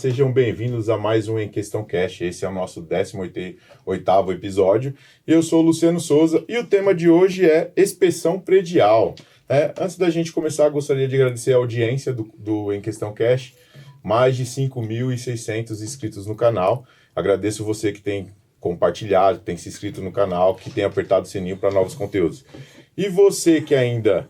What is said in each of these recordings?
sejam bem-vindos a mais um Em Questão Cast. Esse é o nosso 18º episódio. Eu sou o Luciano Souza e o tema de hoje é inspeção predial. Antes da gente começar, gostaria de agradecer a audiência do Em Questão Cast. Mais de 5.600 inscritos no canal. Agradeço você que tem compartilhado, que tem se inscrito no canal, que tem apertado o sininho para novos conteúdos. E você que ainda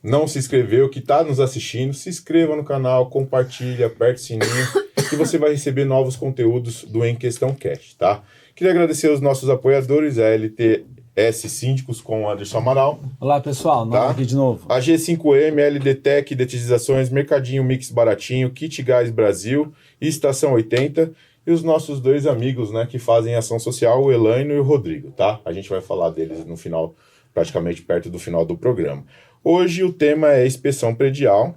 não se inscreveu, que está nos assistindo, se inscreva no canal, compartilhe, aperte o sininho que você vai receber novos conteúdos do Em Questão Cast, tá? Queria agradecer aos nossos apoiadores, a LTS Síndicos com o Anderson Amaral. Olá, pessoal, nós aqui de novo. A G5M, LDTech, Detetizações, Mercadinho Mix Baratinho, Kit Gás Brasil e Estação 80. E os nossos dois amigos, né, que fazem ação social, o Elaine e o Rodrigo, tá? A gente vai falar deles no final, praticamente perto do final do programa. Hoje o tema é inspeção predial,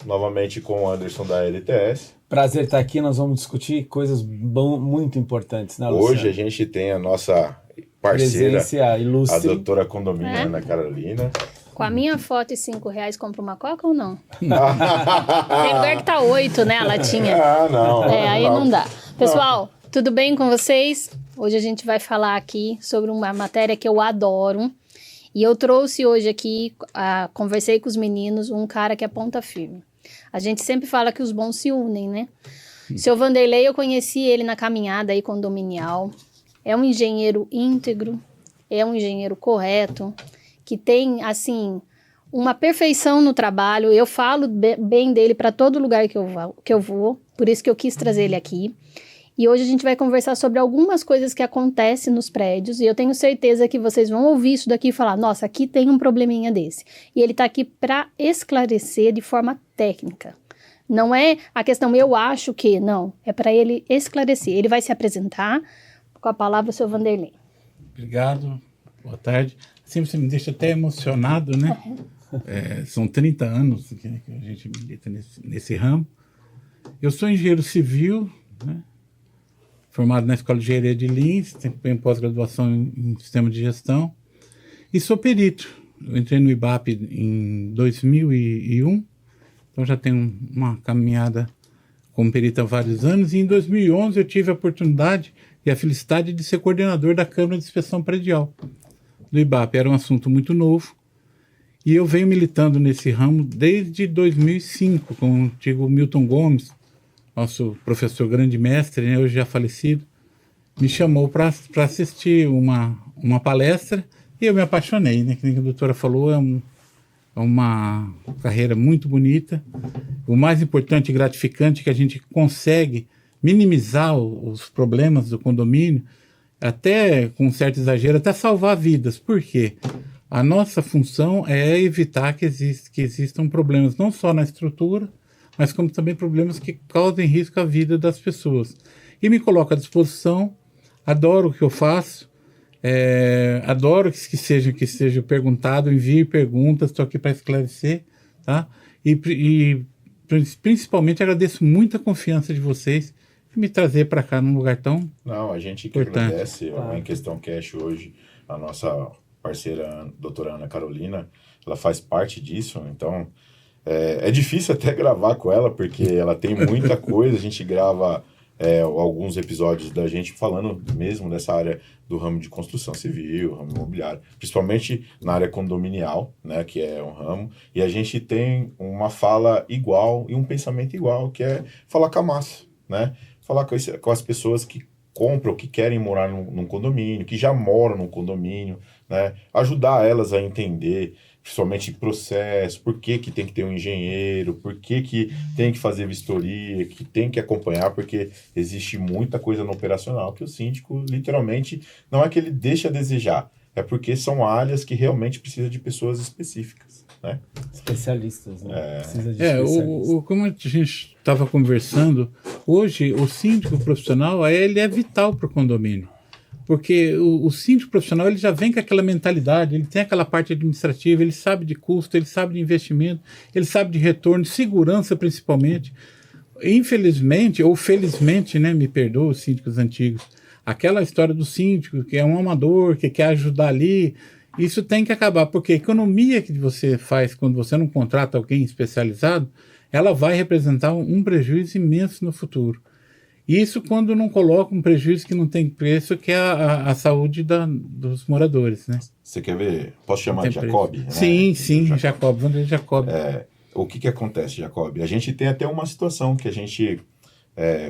novamente com o Anderson da LTS. Prazer estar aqui, nós vamos discutir coisas muito importantes, né, Luciano? Hoje a gente tem a nossa parceira, ilustre, a doutora condomínio Ana Carolina. Com a minha foto e R$5, compra uma coca ou não? Tem lugar que tá 8, né, a latinha? Não. Aí não dá. Pessoal, tudo bem com vocês? Hoje a gente vai falar aqui sobre uma matéria que eu adoro. E eu trouxe hoje aqui, conversei com os meninos, um cara que é ponta firme. A gente sempre fala que os bons se unem, né? O seu Vanderlei, eu conheci ele na caminhada aí condominial. É um engenheiro íntegro, é um engenheiro correto, que tem, assim, uma perfeição no trabalho. Eu falo bem dele para todo lugar que eu vou, por isso que eu quis trazer ele aqui. E hoje a gente vai conversar sobre algumas coisas que acontecem nos prédios, e eu tenho certeza que vocês vão ouvir isso daqui e falar, nossa, aqui tem um probleminha desse. E ele está aqui para esclarecer de forma técnica. Não é a questão eu acho que, não, é para ele esclarecer. Ele vai se apresentar com a palavra, o seu Vanderlei. Obrigado, boa tarde. Sempre você me deixa até emocionado, né? São 30 anos que a gente milita nesse ramo. Eu sou engenheiro civil, né? Formado na Escola de Engenharia de Lins, tenho pós-graduação em Sistema de Gestão, e sou perito. Eu entrei no IBAP em 2001, então já tenho uma caminhada como perito há vários anos, e em 2011 eu tive a oportunidade e a felicidade de ser coordenador da Câmara de Inspeção Predial do IBAP. Era um assunto muito novo, e eu venho militando nesse ramo desde 2005, com o antigo Milton Gomes, nosso professor grande mestre, né, hoje já falecido, me chamou para assistir uma palestra e eu me apaixonei, né? Como a doutora falou, é uma carreira muito bonita. O mais importante e gratificante é que a gente consegue minimizar os problemas do condomínio, até com um certo exagero, até salvar vidas. Por quê? A nossa função é evitar que existam problemas não só na estrutura, mas como também problemas que causem risco à vida das pessoas. E me coloco à disposição, adoro o que eu faço, adoro que seja perguntado, envie perguntas, estou aqui para esclarecer, tá? E principalmente agradeço muito a confiança de vocês em me trazer para cá num lugar tão Não, a gente que importante. Agradece Em Questão Cash hoje, a nossa parceira doutora Ana Carolina, ela faz parte disso, então é difícil até gravar com ela, porque ela tem muita coisa. A gente grava alguns episódios da gente falando mesmo dessa área do ramo de construção civil, ramo imobiliário, principalmente na área condominial, né, que é um ramo, e a gente tem uma fala igual e um pensamento igual, que é falar com a massa, né? Falar com as pessoas que compram, que querem morar num condomínio, que já moram num condomínio, né? Ajudar elas a entender principalmente processo, por que tem que ter um engenheiro, por que tem que fazer vistoria, que tem que acompanhar, porque existe muita coisa no operacional que o síndico, literalmente, não é que ele deixa a desejar, é porque são áreas que realmente precisam de pessoas específicas, né? Especialistas, né? Precisa de especialistas. Como a gente estava conversando, hoje o síndico profissional ele é vital para o condomínio. Porque o síndico profissional ele já vem com aquela mentalidade, ele tem aquela parte administrativa, ele sabe de custo, ele sabe de investimento, ele sabe de retorno, de segurança principalmente. Infelizmente, ou felizmente, né, me perdoa os síndicos antigos, aquela história do síndico que é um amador, que quer ajudar ali, isso tem que acabar, porque a economia que você faz quando você não contrata alguém especializado ela vai representar um prejuízo imenso no futuro. Isso quando não coloca um prejuízo que não tem preço, que é a saúde dos moradores, né? Você quer ver? Posso chamar de Jacob? Né? Sim, Jacob. Vamos ver Jacob. O que acontece, Jacob? A gente tem até uma situação que a gente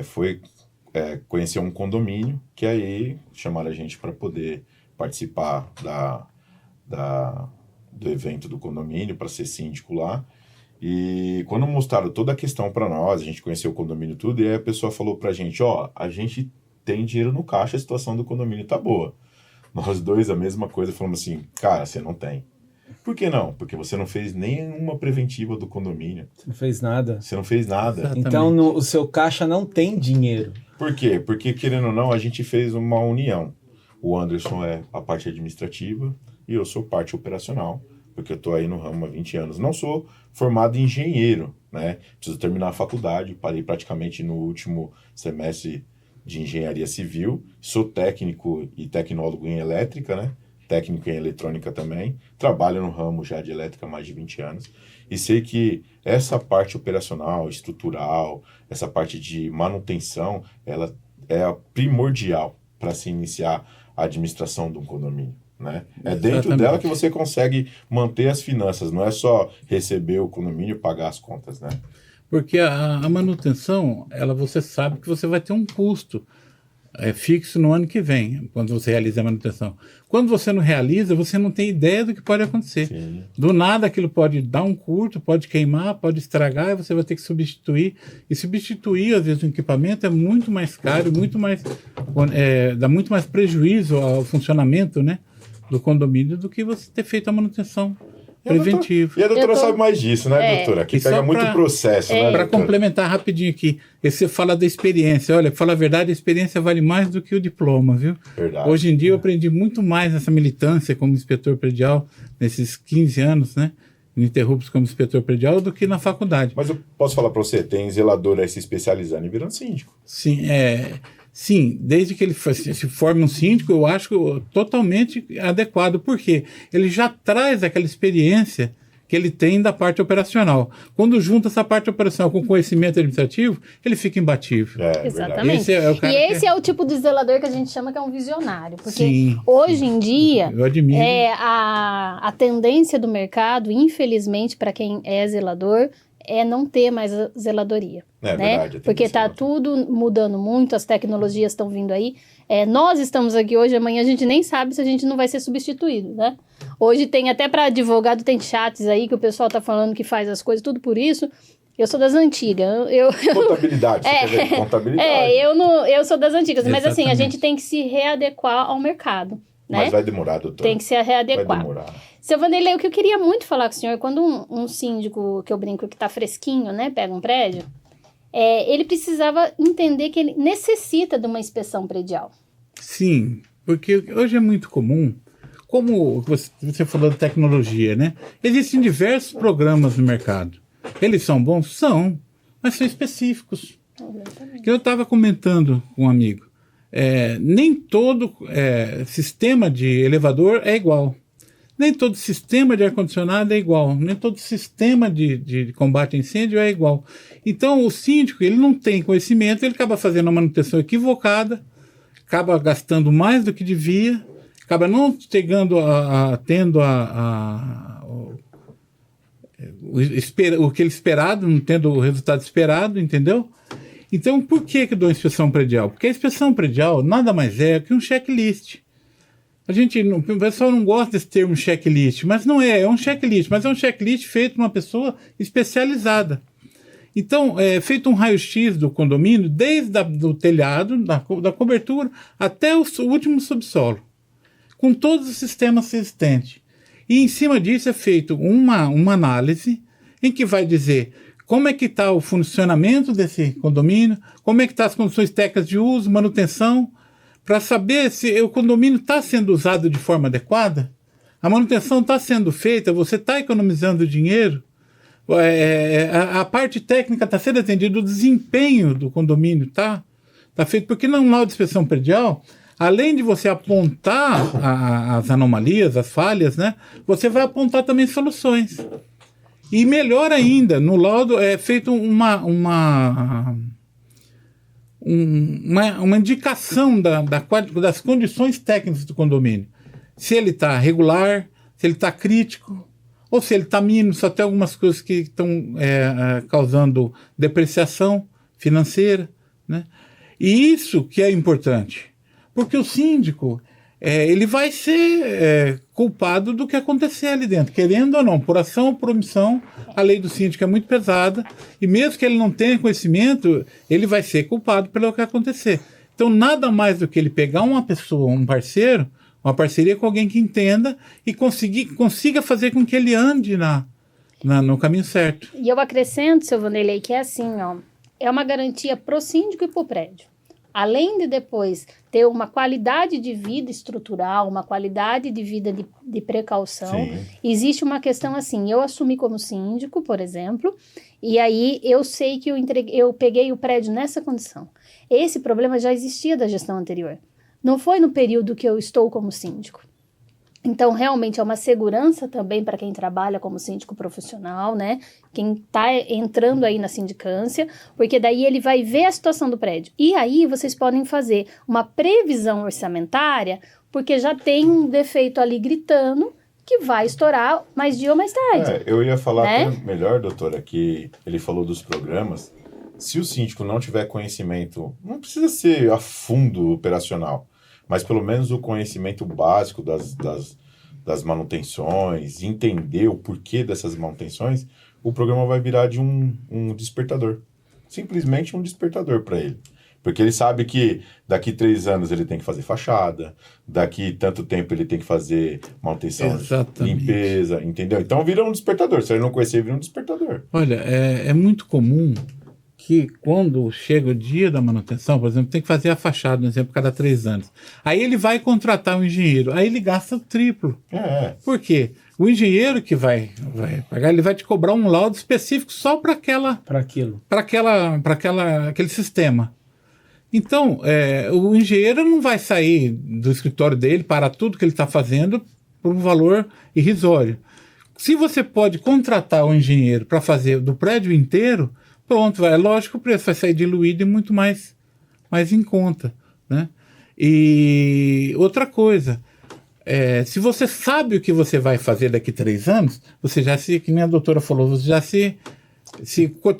foi conhecer um condomínio, que aí chamaram a gente para poder participar do evento do condomínio, para ser síndico lá. E quando mostraram toda a questão para nós, a gente conheceu o condomínio tudo, e aí a pessoa falou para a gente, a gente tem dinheiro no caixa, a situação do condomínio tá boa. Nós dois a mesma coisa, falamos assim, cara, você não tem. Por que não? Porque você não fez nenhuma preventiva do condomínio. Você não fez nada. Você não fez nada. Exatamente. Então o seu caixa não tem dinheiro. Por quê? Porque, querendo ou não, a gente fez uma união. O Anderson é a parte administrativa e eu sou parte operacional, porque eu estou aí no ramo há 20 anos. Não sou formado em engenheiro, né? Preciso terminar a faculdade, parei praticamente no último semestre de engenharia civil. Sou técnico e tecnólogo em elétrica, né? Técnico em eletrônica também. Trabalho no ramo já de elétrica há mais de 20 anos. E sei que essa parte operacional, estrutural, essa parte de manutenção, ela é a primordial para se iniciar a administração de um condomínio. Né? É dentro Exatamente. dela que você consegue manter as finanças, não é só receber o condomínio e pagar as contas, né? Porque a manutenção, você sabe que você vai ter um custo fixo no ano que vem, quando você realiza a manutenção. Quando você não realiza, você não tem ideia do que pode acontecer. Sim. Do nada aquilo pode dar um curto, pode queimar, pode estragar, e você vai ter que substituir. E substituir, às vezes, um equipamento é muito mais caro, dá muito mais prejuízo ao funcionamento, né, do condomínio do que você ter feito a manutenção preventiva. E a doutora sabe mais disso, né, doutora? Aqui E pega só muito processo, né, Para doutora? complementar rapidinho aqui, você fala da experiência. Olha, para falar a verdade, a experiência vale mais do que o diploma, viu? Verdade. Hoje em dia eu aprendi muito mais nessa militância como inspetor predial, nesses 15 anos, né? Ininterruptos como inspetor predial, do que na faculdade. Mas eu posso falar para você, tem zelador aí se especializando e virando síndico. Sim, desde que ele se forme um síndico, eu acho totalmente adequado, porque ele já traz aquela experiência que ele tem da parte operacional. Quando junta essa parte operacional com conhecimento administrativo, ele fica imbatível. Exatamente. Esse é o tipo de zelador que a gente chama que é um visionário. Porque Sim. hoje em dia, Eu admiro. a tendência do mercado, infelizmente, para quem é zelador, é não ter mais a zeladoria. É né? verdade. Porque está tudo mudando muito, as tecnologias estão vindo aí. Nós estamos aqui hoje, amanhã a gente nem sabe se a gente não vai ser substituído, né? Hoje tem até para advogado, tem chats aí que o pessoal tá falando que faz as coisas, tudo por isso. Eu sou das antigas. Contabilidade, você quer ver? Contabilidade. Eu sou das antigas, mas assim, a Exatamente. gente tem que se readequar ao mercado, né? Mas vai demorar, doutora. Tem que se readequar. Vai demorar. Seu Vanderlei, o que eu queria muito falar com o senhor, quando um síndico, que eu brinco, que tá fresquinho, né, pega um prédio, ele precisava entender que ele necessita de uma inspeção predial. Sim, porque hoje é muito comum, como você falou da tecnologia, né? Existem diversos programas no mercado. Eles são bons? São, mas são específicos. Que eu estava comentando com um amigo. Nem todo sistema de elevador é igual. Nem todo sistema de ar-condicionado é igual. Nem todo sistema de combate a incêndio é igual. Então, o síndico, ele não tem conhecimento, ele acaba fazendo uma manutenção equivocada, acaba gastando mais do que devia, acaba não tendo o que ele esperado, não tendo o resultado esperado, entendeu? Então, por que eu dou inspeção predial? Porque a inspeção predial nada mais é que um checklist. O pessoal não gosta desse termo checklist, mas não é um checklist, mas é um checklist feito por uma pessoa especializada. Então, é feito um raio-x do condomínio, desde do telhado, da cobertura, até o último subsolo, com todos os sistemas existentes. E em cima disso é feito uma análise em que vai dizer como é que está o funcionamento desse condomínio, como é que estão as condições técnicas de uso, manutenção, para saber se o condomínio está sendo usado de forma adequada, a manutenção está sendo feita, você está economizando dinheiro, a parte técnica está sendo atendida, o desempenho do condomínio está feito, porque no laudo de inspeção predial, além de você apontar as anomalias, as falhas, né, você vai apontar também soluções. E melhor ainda, no laudo é feito uma indicação das condições técnicas do condomínio. Se ele está regular, se ele está crítico, ou se ele está mínimo, só tem algumas coisas que estão causando depreciação financeira, né? E isso que é importante, porque o síndico ele vai ser culpado do que acontecer ali dentro, querendo ou não, por ação ou por omissão. A lei do síndico é muito pesada, e mesmo que ele não tenha conhecimento, ele vai ser culpado pelo que acontecer. Então, nada mais do que ele pegar uma pessoa, um parceiro, uma parceria com alguém que entenda e consiga fazer com que ele ande no caminho certo. E eu acrescento, seu Vanderlei, que é assim, ó, é uma garantia pro síndico e pro prédio. Além de depois ter uma qualidade de vida estrutural, uma qualidade de vida de precaução, sim, existe uma questão assim, eu assumi como síndico, por exemplo, e aí eu sei que eu peguei o prédio nessa condição. Esse problema já existia da gestão anterior. Não foi no período que eu estou como síndico. Então, realmente, é uma segurança também para quem trabalha como síndico profissional, né? Quem está entrando aí na sindicância, porque daí ele vai ver a situação do prédio. E aí, vocês podem fazer uma previsão orçamentária, porque já tem um defeito ali gritando que vai estourar mais dia ou mais tarde. Eu ia falar até melhor, doutora, que ele falou dos programas. Se o síndico não tiver conhecimento, não precisa ser a fundo operacional, mas pelo menos o conhecimento básico das manutenções, entender o porquê dessas manutenções, o programa vai virar de um despertador. Simplesmente um despertador para ele. Porque ele sabe que daqui 3 anos ele tem que fazer fachada, daqui tanto tempo ele tem que fazer manutenção, exatamente, limpeza, entendeu? Então vira um despertador. Se ele não conhecer, vira um despertador. Olha, é muito comum que quando chega o dia da manutenção, por exemplo, tem que fazer a fachada, por exemplo, cada 3 anos. Aí ele vai contratar um engenheiro, aí ele gasta o triplo. Por quê? O engenheiro que vai pagar, ele vai te cobrar um laudo específico só para aquele sistema. Então, o engenheiro não vai sair do escritório dele para tudo que ele está fazendo por um valor irrisório. Se você pode contratar um engenheiro para fazer do prédio inteiro, pronto, é lógico que o preço vai sair diluído e muito mais em conta, né? E outra coisa, se você sabe o que você vai fazer daqui 3 anos, você já que nem a doutora falou, você já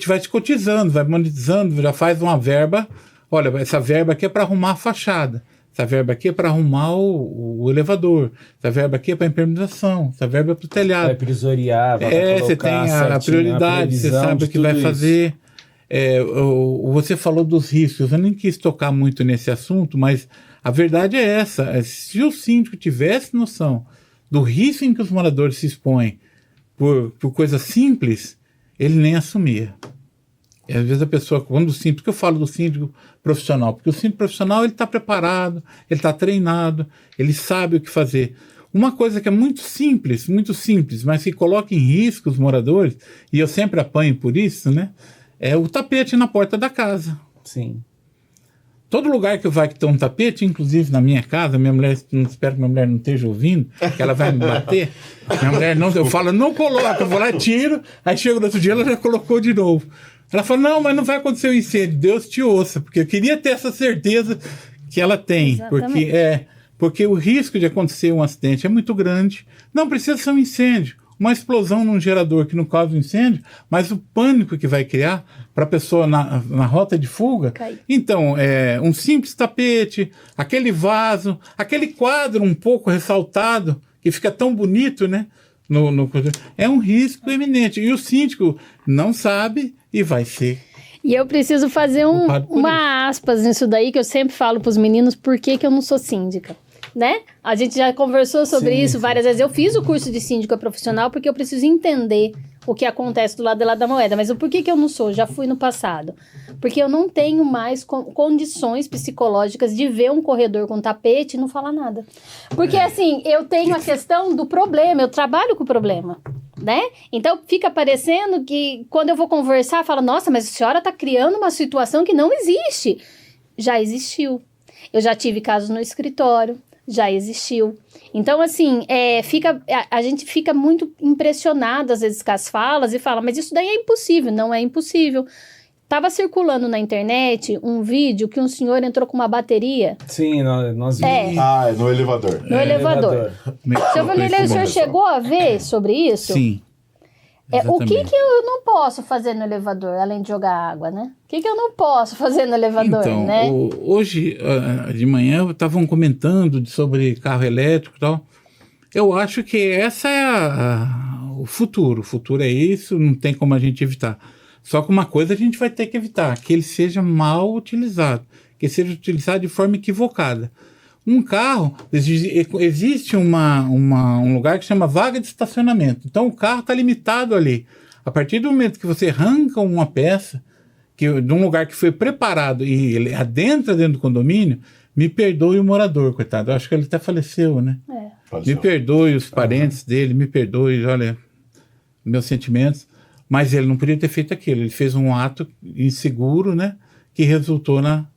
vai se cotizando, vai monetizando, já faz uma verba. Olha, essa verba aqui é para arrumar a fachada, essa verba aqui é para arrumar o elevador, essa verba aqui é para impermeabilização, essa verba é para o telhado. Vai prisoriar, vai colocar você tem a prioridade, você sabe o que vai fazer. Você falou dos riscos, eu nem quis tocar muito nesse assunto, mas a verdade é essa. Se o síndico tivesse noção do risco em que os moradores se expõem por coisa simples, ele nem assumia. E às vezes a pessoa, quando o síndico, que eu falo do síndico profissional, porque o síndico profissional ele está preparado, ele está treinado, ele sabe o que fazer. Uma coisa que é muito simples, mas que coloca em risco os moradores, e eu sempre apanho por isso, né? É o tapete na porta da casa. Sim. Todo lugar que eu vá que tem um tapete, inclusive na minha casa, minha mulher, espero que minha mulher não esteja ouvindo, que ela vai me bater. Minha mulher não, eu falo, não coloca, eu vou lá, tiro, aí chega no outro dia, ela já colocou de novo. Ela fala, não, mas não vai acontecer o incêndio, Deus te ouça, porque eu queria ter essa certeza que ela tem, porque o risco de acontecer um acidente é muito grande. Não precisa ser um incêndio, uma explosão num gerador que não causa um incêndio, mas o pânico que vai criar para a pessoa na rota de fuga. Então, um simples tapete, aquele vaso, aquele quadro um pouco ressaltado, que fica tão bonito, né? É um risco eminente. E o síndico não sabe e vai ser. E eu preciso fazer uma aspas nisso daí, que eu sempre falo para os meninos, por que eu não sou síndica. Né? A gente já conversou sobre isso várias vezes. Eu fiz o curso de síndica profissional porque eu preciso entender o que acontece do lado da moeda. Mas o porquê que eu não sou? Já fui no passado. Porque eu não tenho mais condições psicológicas de ver um corredor com tapete e não falar nada. Porque assim, eu tenho a questão do problema, eu trabalho com o problema, né? Então fica parecendo que quando eu vou conversar, fala, nossa, mas a senhora está criando uma situação que não existe. Já existiu. Eu já tive casos no escritório. já existiu. Então, assim, a gente fica muito impressionado, às vezes, com as falas e fala, mas isso daí é impossível. Não é impossível. Tava circulando na internet um vídeo que um senhor entrou com uma bateria. Sim, nós vimos. Ah, no elevador. No elevador. Seu Vanderlei, o senhor chegou a ver sobre isso? Sim. O que eu não posso fazer no elevador, além de jogar água, né? O que eu não posso fazer no elevador, então, né? Hoje, de manhã, estavam comentando sobre carro elétrico e tal. Eu acho que essa é o futuro. O futuro é isso, não tem como a gente evitar. Só que uma coisa a gente vai ter que evitar, que ele seja mal utilizado, que seja utilizado de forma equivocada. Um carro, existe um lugar que chama vaga de estacionamento. Então o carro está limitado ali. A partir do momento que você arranca uma peça de um lugar que foi preparado e ele adentra dentro do condomínio, me perdoe o morador, coitado. Eu acho que ele até faleceu, né? Faleceu. Me perdoe os parentes dele, me perdoe, olha, meus sentimentos. Mas ele não podia ter feito aquilo. Ele fez um ato inseguro, né? Que resultou na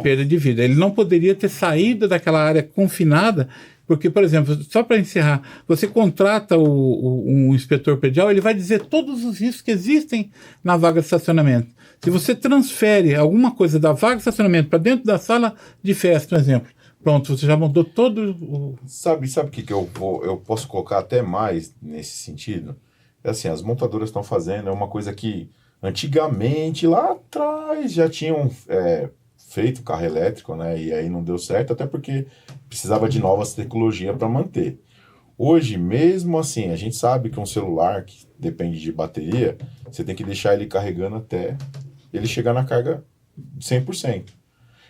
perda de vida. Ele não poderia ter saído daquela área confinada, porque, por exemplo, só para encerrar, você contrata um inspetor predial, ele vai dizer todos os riscos que existem na vaga de estacionamento. Se você transfere alguma coisa da vaga de estacionamento para dentro da sala de festa, por exemplo, pronto, você já mudou todo o... Sabe o que eu posso colocar até mais nesse sentido? É assim, as montadoras estão fazendo, é uma coisa que antigamente, lá atrás, já tinham feito carro elétrico, né? E aí não deu certo, até porque precisava de novas tecnologias para manter. Hoje, mesmo assim, a gente sabe que um celular que depende de bateria, você tem que deixar ele carregando até ele chegar na carga 100%.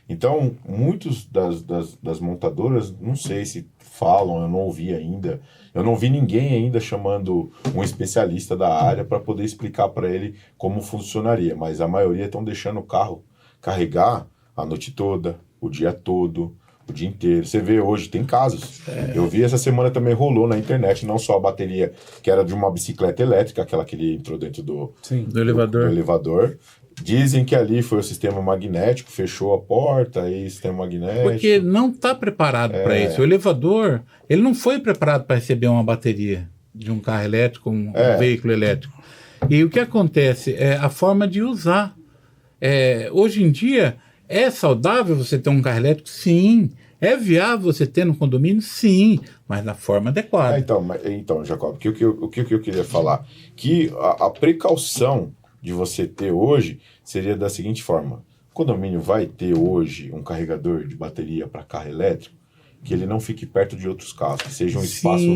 Então, muitos das montadoras, não sei se falam, eu não ouvi ainda, eu não vi ninguém ainda chamando um especialista da área para poder explicar para ele como funcionaria, mas a maioria estão deixando o carro carregar a noite toda, o dia todo, o dia inteiro. Você vê hoje, tem casos. Eu vi essa semana também, rolou na internet, não só a bateria que era de uma bicicleta elétrica, aquela que ele entrou dentro do elevador. Dizem que ali foi o sistema magnético, fechou a porta, aí sistema magnético. Porque não está preparado para isso. O elevador, ele não foi preparado para receber uma bateria de um carro elétrico, um veículo elétrico. E o que acontece é a forma de usar. Hoje em dia, é saudável você ter um carro elétrico? Sim. É viável você ter no condomínio? Sim. Mas da forma adequada. Então, Jacob, o que eu queria falar? Que a precaução de você ter hoje seria da seguinte forma: o condomínio vai ter hoje um carregador de bateria para carro elétrico, que ele não fique perto de outros carros, que seja um espaço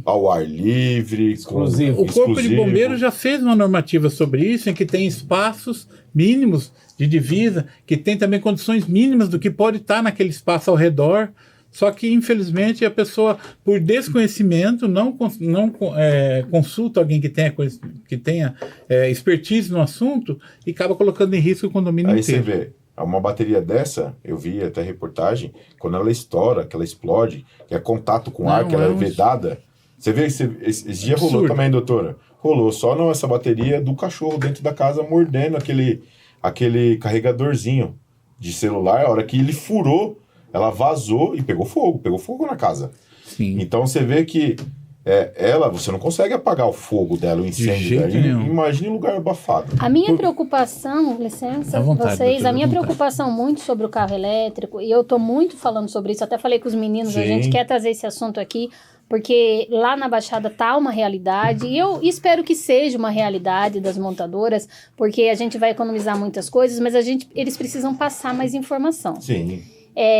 ao ar livre, exclusivo. O Corpo de Bombeiros já fez uma normativa sobre isso, em que tem espaços mínimos de divisa, que tem também condições mínimas do que pode estar naquele espaço ao redor. Só que, infelizmente, a pessoa, por desconhecimento, não consulta alguém que tenha expertise no assunto e acaba colocando em risco o condomínio aí inteiro. Aí você vê, uma bateria dessa, eu vi até reportagem, quando ela estoura, que ela explode, que é contato com ar, que ela é vedada. Você vê, esse dia rolou também, doutora? Rolou só essa bateria do cachorro dentro da casa mordendo aquele carregadorzinho de celular. A hora que ele furou, ela vazou e pegou fogo na casa. Sim. Então você vê que você não consegue apagar o fogo dela, o incêndio dela. Imagine um lugar abafado. A minha preocupação, licença, vocês, a minha preocupação muito sobre o carro elétrico, e eu tô muito falando sobre isso, até falei com os meninos, a gente quer trazer esse assunto aqui, porque lá na Baixada tá uma realidade, e eu espero que seja uma realidade das montadoras, porque a gente vai economizar muitas coisas, mas eles precisam passar mais informação. Sim.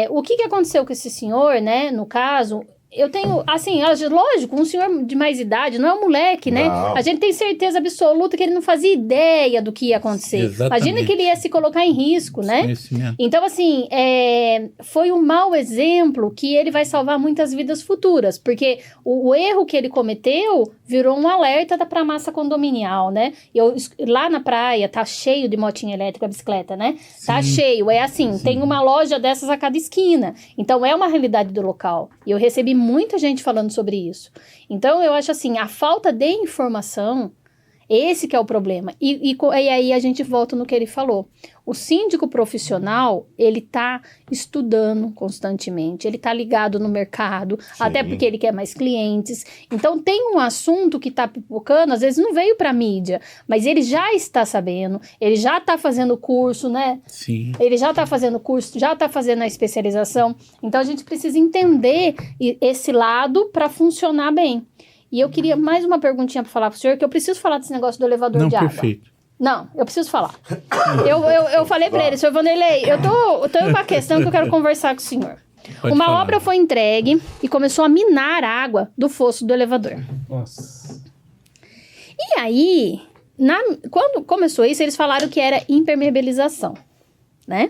O que aconteceu com esse senhor, né, no caso... Eu tenho, assim, lógico, um senhor de mais idade, não é um moleque, né? Não. A gente tem certeza absoluta que ele não fazia ideia do que ia acontecer. Exatamente. Imagina que ele ia se colocar em risco, né? Então, assim, foi um mau exemplo que ele vai salvar muitas vidas futuras, porque o erro que ele cometeu virou um alerta para a massa condominial, né? Lá na praia tá cheio de motinha elétrica, bicicleta, né? Sim. Tá cheio, tem uma loja dessas a cada esquina. Então, é uma realidade do local. E eu recebi muita gente falando sobre isso. Então, eu acho assim, a falta de informação Esse que é o problema. E aí a gente volta no que ele falou. O síndico profissional, ele tá estudando constantemente, ele tá ligado no mercado, até porque ele quer mais clientes. Então, tem um assunto que tá pipocando, às vezes não veio pra mídia, mas ele já está sabendo, ele já tá fazendo curso, né? Sim. Ele já tá fazendo curso, já tá fazendo a especialização. Então, a gente precisa entender esse lado para funcionar bem. E eu queria mais uma perguntinha para falar pro senhor, que eu preciso falar desse negócio do elevador de água. Perfeito. Não, eu preciso falar. Eu falei para ele, senhor Vanderlei, eu tô com uma questão que eu quero conversar com o senhor. Uma falar. obra foi entregue e começou a minar a água do fosso do elevador. Nossa. E aí, quando começou isso, eles falaram que era impermeabilização, né?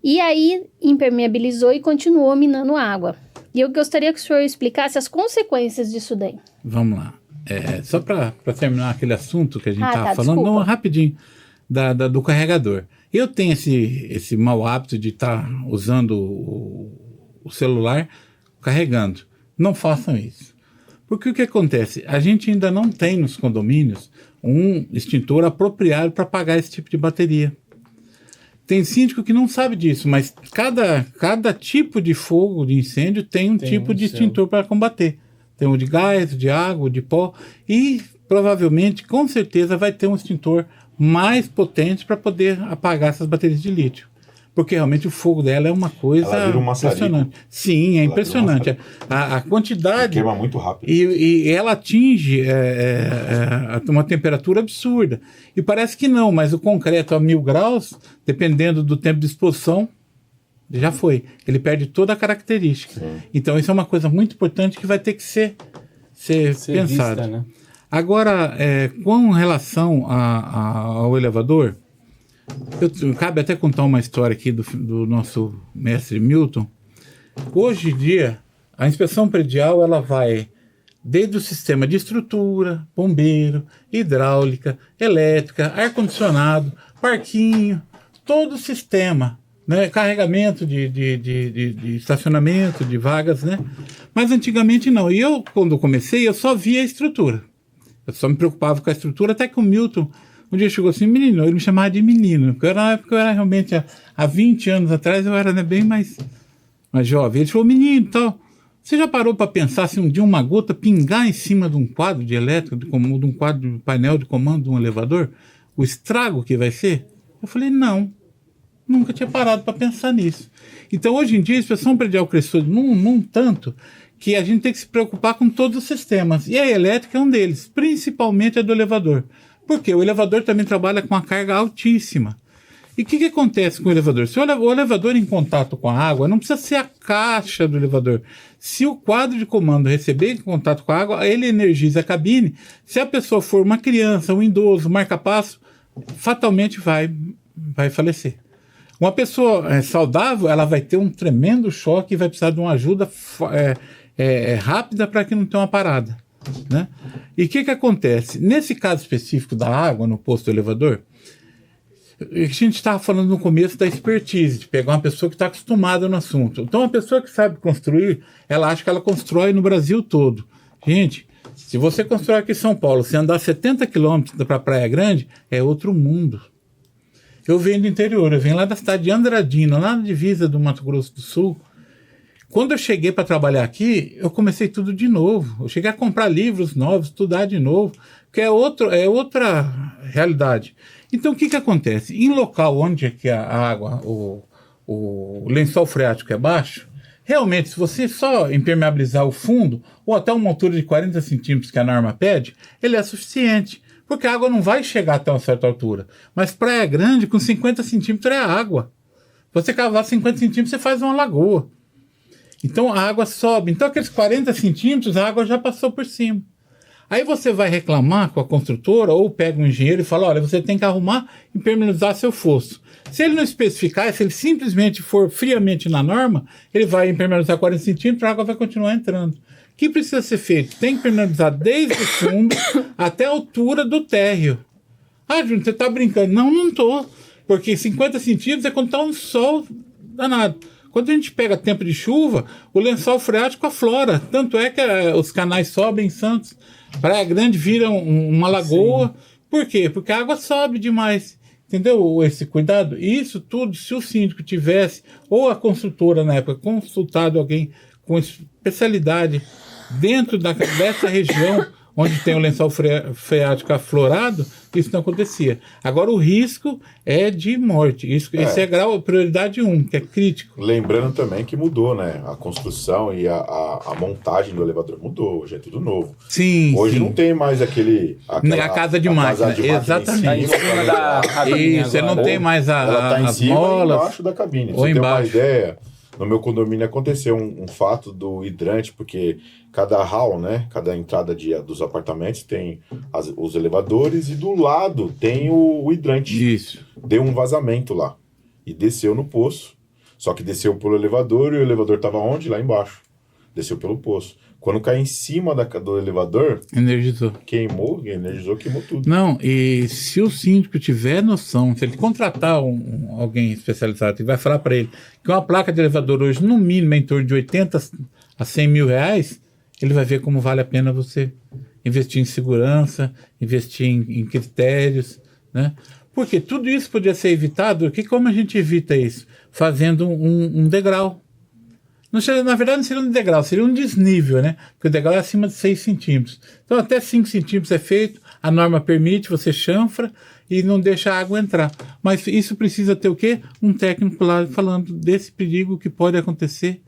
E aí, impermeabilizou e continuou minando água. E eu gostaria que o senhor explicasse as consequências disso daí. Vamos lá. Só para terminar aquele assunto que a gente estava falando, desculpa. não, rapidinho, do carregador. Eu tenho esse mau hábito de estar usando o celular carregando. Não façam isso. Porque o que acontece? A gente ainda não tem nos condomínios um extintor apropriado para apagar esse tipo de bateria. Tem síndico que não sabe disso, mas cada tipo de fogo, de incêndio, tem um tipo de extintor para combater. Tem o de gás, o de água, o de pó, e provavelmente, com certeza, vai ter um extintor mais potente para poder apagar essas baterias de lítio. Porque realmente o fogo dela é uma coisa Ela vira um impressionante. Sim, é impressionante. A quantidade... Queima muito rápido. E ela atinge uma temperatura absurda. E parece que não, mas o concreto a 1000 graus, dependendo do tempo de exposição, já foi. Ele perde toda a característica. Sim. Então isso é uma coisa muito importante que vai ter que ser pensado. Vista, né? Agora, com relação ao elevador... cabe até contar uma história aqui do nosso mestre Milton. Hoje em dia, a inspeção predial ela vai desde o sistema de estrutura, bombeiro, hidráulica, elétrica, ar-condicionado, parquinho, todo o sistema, né? Carregamento de estacionamento, de vagas, né? Mas antigamente não. E eu, quando comecei, eu só via a estrutura. Eu só me preocupava com a estrutura, até que o Milton... Um dia chegou assim, menino, ele me chamava de menino, porque na época eu era realmente, há 20 anos atrás, eu era bem mais jovem. Ele falou, menino, tal, você já parou para pensar se um dia uma gota pingar em cima de um quadro de elétrica, de um quadro de painel de comando de um elevador, o estrago que vai ser? Eu falei, não, nunca tinha parado para pensar nisso. Então, hoje em dia, a inspeção predial cresceu num tanto que a gente tem que se preocupar com todos os sistemas. E a elétrica é um deles, principalmente a do elevador. Porque o elevador também trabalha com a carga altíssima. E o que acontece com o elevador? Se o elevador em contato com a água, não precisa ser a caixa do elevador. Se o quadro de comando receber contato com a água, ele energiza a cabine. Se a pessoa for uma criança, um idoso, marca-passo, fatalmente vai falecer. Uma pessoa saudável, ela vai ter um tremendo choque e vai precisar de uma ajuda rápida para que não tenha uma parada. Né? E o que acontece? Nesse caso específico da água no posto do elevador, a gente estava falando no começo da expertise, de pegar uma pessoa que está acostumada no assunto. Então, uma pessoa que sabe construir, ela acha que ela constrói no Brasil todo. Gente, se você constrói aqui em São Paulo, se andar 70 quilômetros para a Praia Grande, é outro mundo. Eu venho do interior, eu venho lá da cidade de Andradina, lá na divisa do Mato Grosso do Sul. Quando eu cheguei para trabalhar aqui, eu comecei tudo de novo. Eu cheguei a comprar livros novos, estudar de novo, que é outra realidade. Então, o que acontece? Em local onde é que a água, o lençol freático é baixo, realmente, se você só impermeabilizar o fundo, ou até uma altura de 40 centímetros que a norma pede, ele é suficiente, porque a água não vai chegar até uma certa altura. Mas Praia Grande, com 50 centímetros é água. Você cavar 50 centímetros, você faz uma lagoa. Então a água sobe. Então aqueles 40 centímetros a água já passou por cima. Aí você vai reclamar com a construtora ou pega um engenheiro e fala, olha, você tem que arrumar e impermeabilizar seu fosso. Se ele não especificar, se ele simplesmente for friamente na norma, ele vai impermeabilizar 40 centímetros, a água vai continuar entrando. O que precisa ser feito? Tem que impermeabilizar desde o fundo até a altura do térreo. Ah, Júnior, você está brincando. Não estou. Porque 50 centímetros é quando está um sol danado. Quando a gente pega tempo de chuva, o lençol freático aflora. Tanto é que os canais sobem em Santos. Praia Grande vira uma lagoa. Sim. Por quê? Porque a água sobe demais. Entendeu esse cuidado? Isso tudo, se o síndico tivesse, ou a construtora na época, consultado alguém com especialidade dentro dessa região onde tem o lençol freático aflorado, isso não acontecia. Agora o risco é de morte. Esse é grau prioridade 1, que é crítico. Lembrando também que mudou, né? A construção e a montagem do elevador mudou, hoje é tudo novo. Sim, hoje sim. não tem mais a casa de máquina. Exatamente. Em cima da cabine. Você não tem mais ela tá em as cima molas. E embaixo da cabine. Ou você embaixo. tem uma ideia, no meu condomínio aconteceu um fato do hidrante, porque cada hall, né, cada entrada dos apartamentos tem os elevadores e do lado tem o hidrante. Isso. Deu um vazamento lá e desceu no poço. Só que desceu pelo elevador e o elevador estava onde? Lá embaixo. Desceu pelo poço. Quando cai em cima do elevador, energizou queimou tudo. Não, e se o síndico tiver noção, se ele contratar alguém especializado e vai falar para ele que uma placa de elevador hoje, no mínimo, é em torno de 80 a 100 mil reais, ele vai ver como vale a pena você investir em segurança, investir em critérios, né? Porque tudo isso podia ser evitado. Como a gente evita isso? Fazendo um degrau. Na verdade, não seria um degrau, seria um desnível, né? Porque o degrau é acima de 6 centímetros. Então, até 5 centímetros é feito, a norma permite, você chanfra e não deixa a água entrar. Mas isso precisa ter o quê? Um técnico lá falando desse perigo que pode acontecer.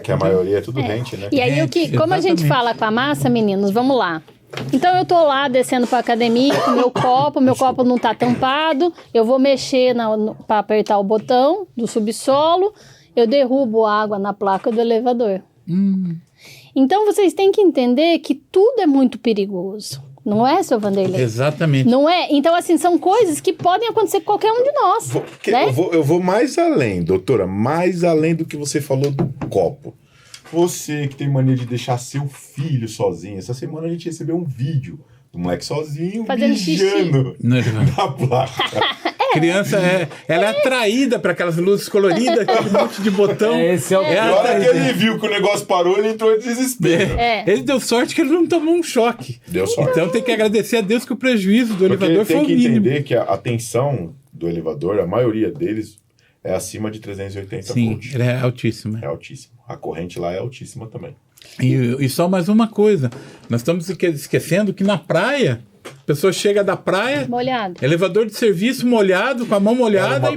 Que a maioria é tudo rente, né? E aí, como a gente fala com a massa, meninos, vamos lá. Então, eu tô lá descendo pra academia com meu copo não tá tampado, eu vou mexer para apertar o botão do subsolo, eu derrubo água na placa do elevador. Então, vocês têm que entender que tudo é muito perigoso. Não é, seu Vanderlei? Exatamente. Não é? Então, assim, são coisas que podem acontecer com qualquer um de nós. Né? Eu vou mais além, doutora, mais além do que você falou do copo. Você que tem mania de deixar seu filho sozinho. Essa semana a gente recebeu um vídeo do moleque sozinho fazendo mijando na placa. Criança, ela é atraída para aquelas luzes coloridas, aquele monte de botão. Na hora que ele viu que o negócio parou, ele entrou em desespero. Ele deu sorte que ele não tomou um choque. Deu sorte. Então tem que agradecer a Deus que o prejuízo do elevador foi o mínimo. Tem que entender que a tensão do elevador, a maioria deles, é acima de 380 volts. Sim, é altíssima. É altíssimo. A corrente lá é altíssima também. E só mais uma coisa. Nós estamos esquecendo que na praia, a pessoa chega da praia, molhado. Elevador de serviço molhado, com a mão molhada.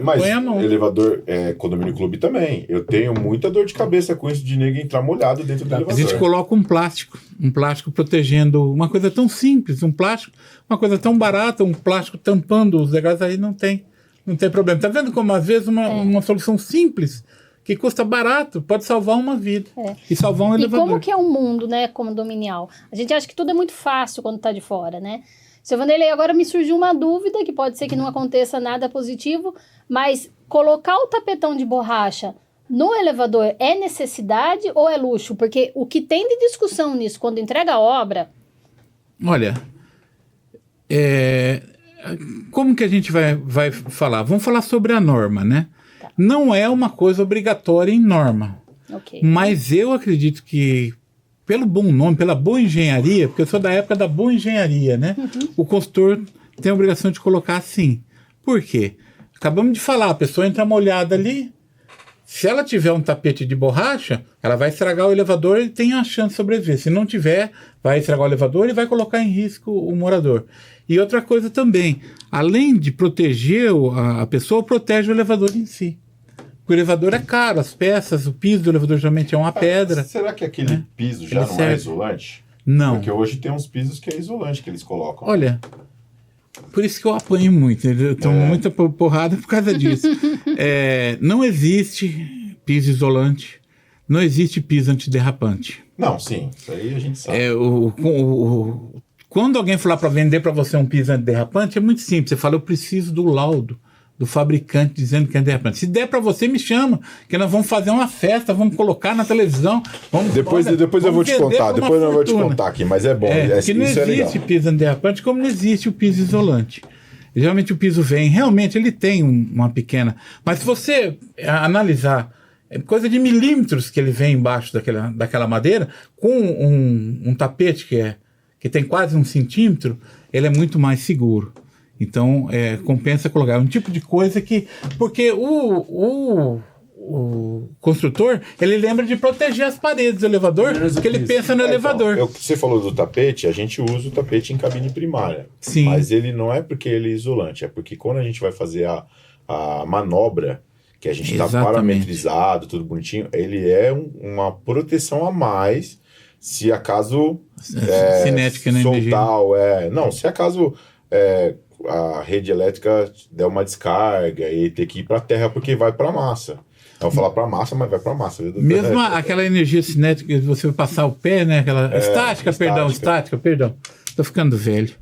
Mas elevador, condomínio clube também. Eu tenho muita dor de cabeça com isso de nego entrar molhado dentro do elevador. A gente coloca um plástico protegendo uma coisa tão simples, uma coisa tão barata, um plástico tampando os degraus, aí não tem problema. Tá vendo como às vezes uma solução simples que custa barato, pode salvar uma vida e salvar um elevador. E como que é um mundo, né, condominial? A gente acha que tudo é muito fácil quando tá de fora, né? Seu Vanderlei, agora me surgiu uma dúvida, que pode ser que não aconteça nada positivo, mas colocar o tapetão de borracha no elevador é necessidade ou é luxo? Porque o que tem de discussão nisso, quando entrega a obra... Olha, como que a gente vai falar? Vamos falar sobre a norma, né? Não é uma coisa obrigatória em norma. Okay. Mas eu acredito que, pelo bom nome, pela boa engenharia, porque eu sou da época da boa engenharia, né? O consultor tem a obrigação de colocar assim. Por quê? Acabamos de falar, a pessoa entra molhada ali, se ela tiver um tapete de borracha, ela vai estragar o elevador e tem a chance de sobreviver. Se não tiver, vai estragar o elevador e vai colocar em risco o morador. E outra coisa também, além de proteger a pessoa, protege o elevador em si. O elevador é caro, as peças, o piso do elevador geralmente é uma pedra. Será que aquele piso já não é isolante? Não. Porque hoje tem uns pisos que é isolante que eles colocam. Olha, por isso que eu apanho muito, eu tomo muita porrada por causa disso. Não existe piso isolante, não existe piso antiderrapante. Não, sim, isso aí a gente sabe. Quando alguém falar para vender para você um piso antiderrapante, é muito simples. Você fala, eu preciso do laudo do fabricante dizendo que é antiderrapante. Se der para você, me chama, que nós vamos fazer uma festa, vamos colocar na televisão. Depois eu vou te contar, depois eu vou te contar aqui, mas é bom. Que não existe piso antiderrapante, como não existe o piso isolante. Geralmente o piso realmente ele tem uma pequena... Mas se você analisar, é coisa de milímetros que ele vem embaixo daquela madeira, com um tapete que é que tem quase 1 centímetro, ele é muito mais seguro. Então, compensa colocar. É um tipo de coisa que... Porque o construtor, ele lembra de proteger as paredes do elevador, porque ele pensa no elevador. Então, você falou do tapete, a gente usa o tapete em cabine primária. Sim. Mas ele não é porque ele é isolante, é porque quando a gente vai fazer a manobra, que a gente está parametrizado, tudo bonitinho, ele é uma proteção a mais se acaso cinética, né, soltar, não, se acaso a rede elétrica der uma descarga e ter que ir para a terra porque vai para a massa. Eu vou falar para a massa, mas vai para a massa. Mesmo aquela energia cinética que você vai passar o pé, né? Aquela estática, perdão. Tô ficando velho.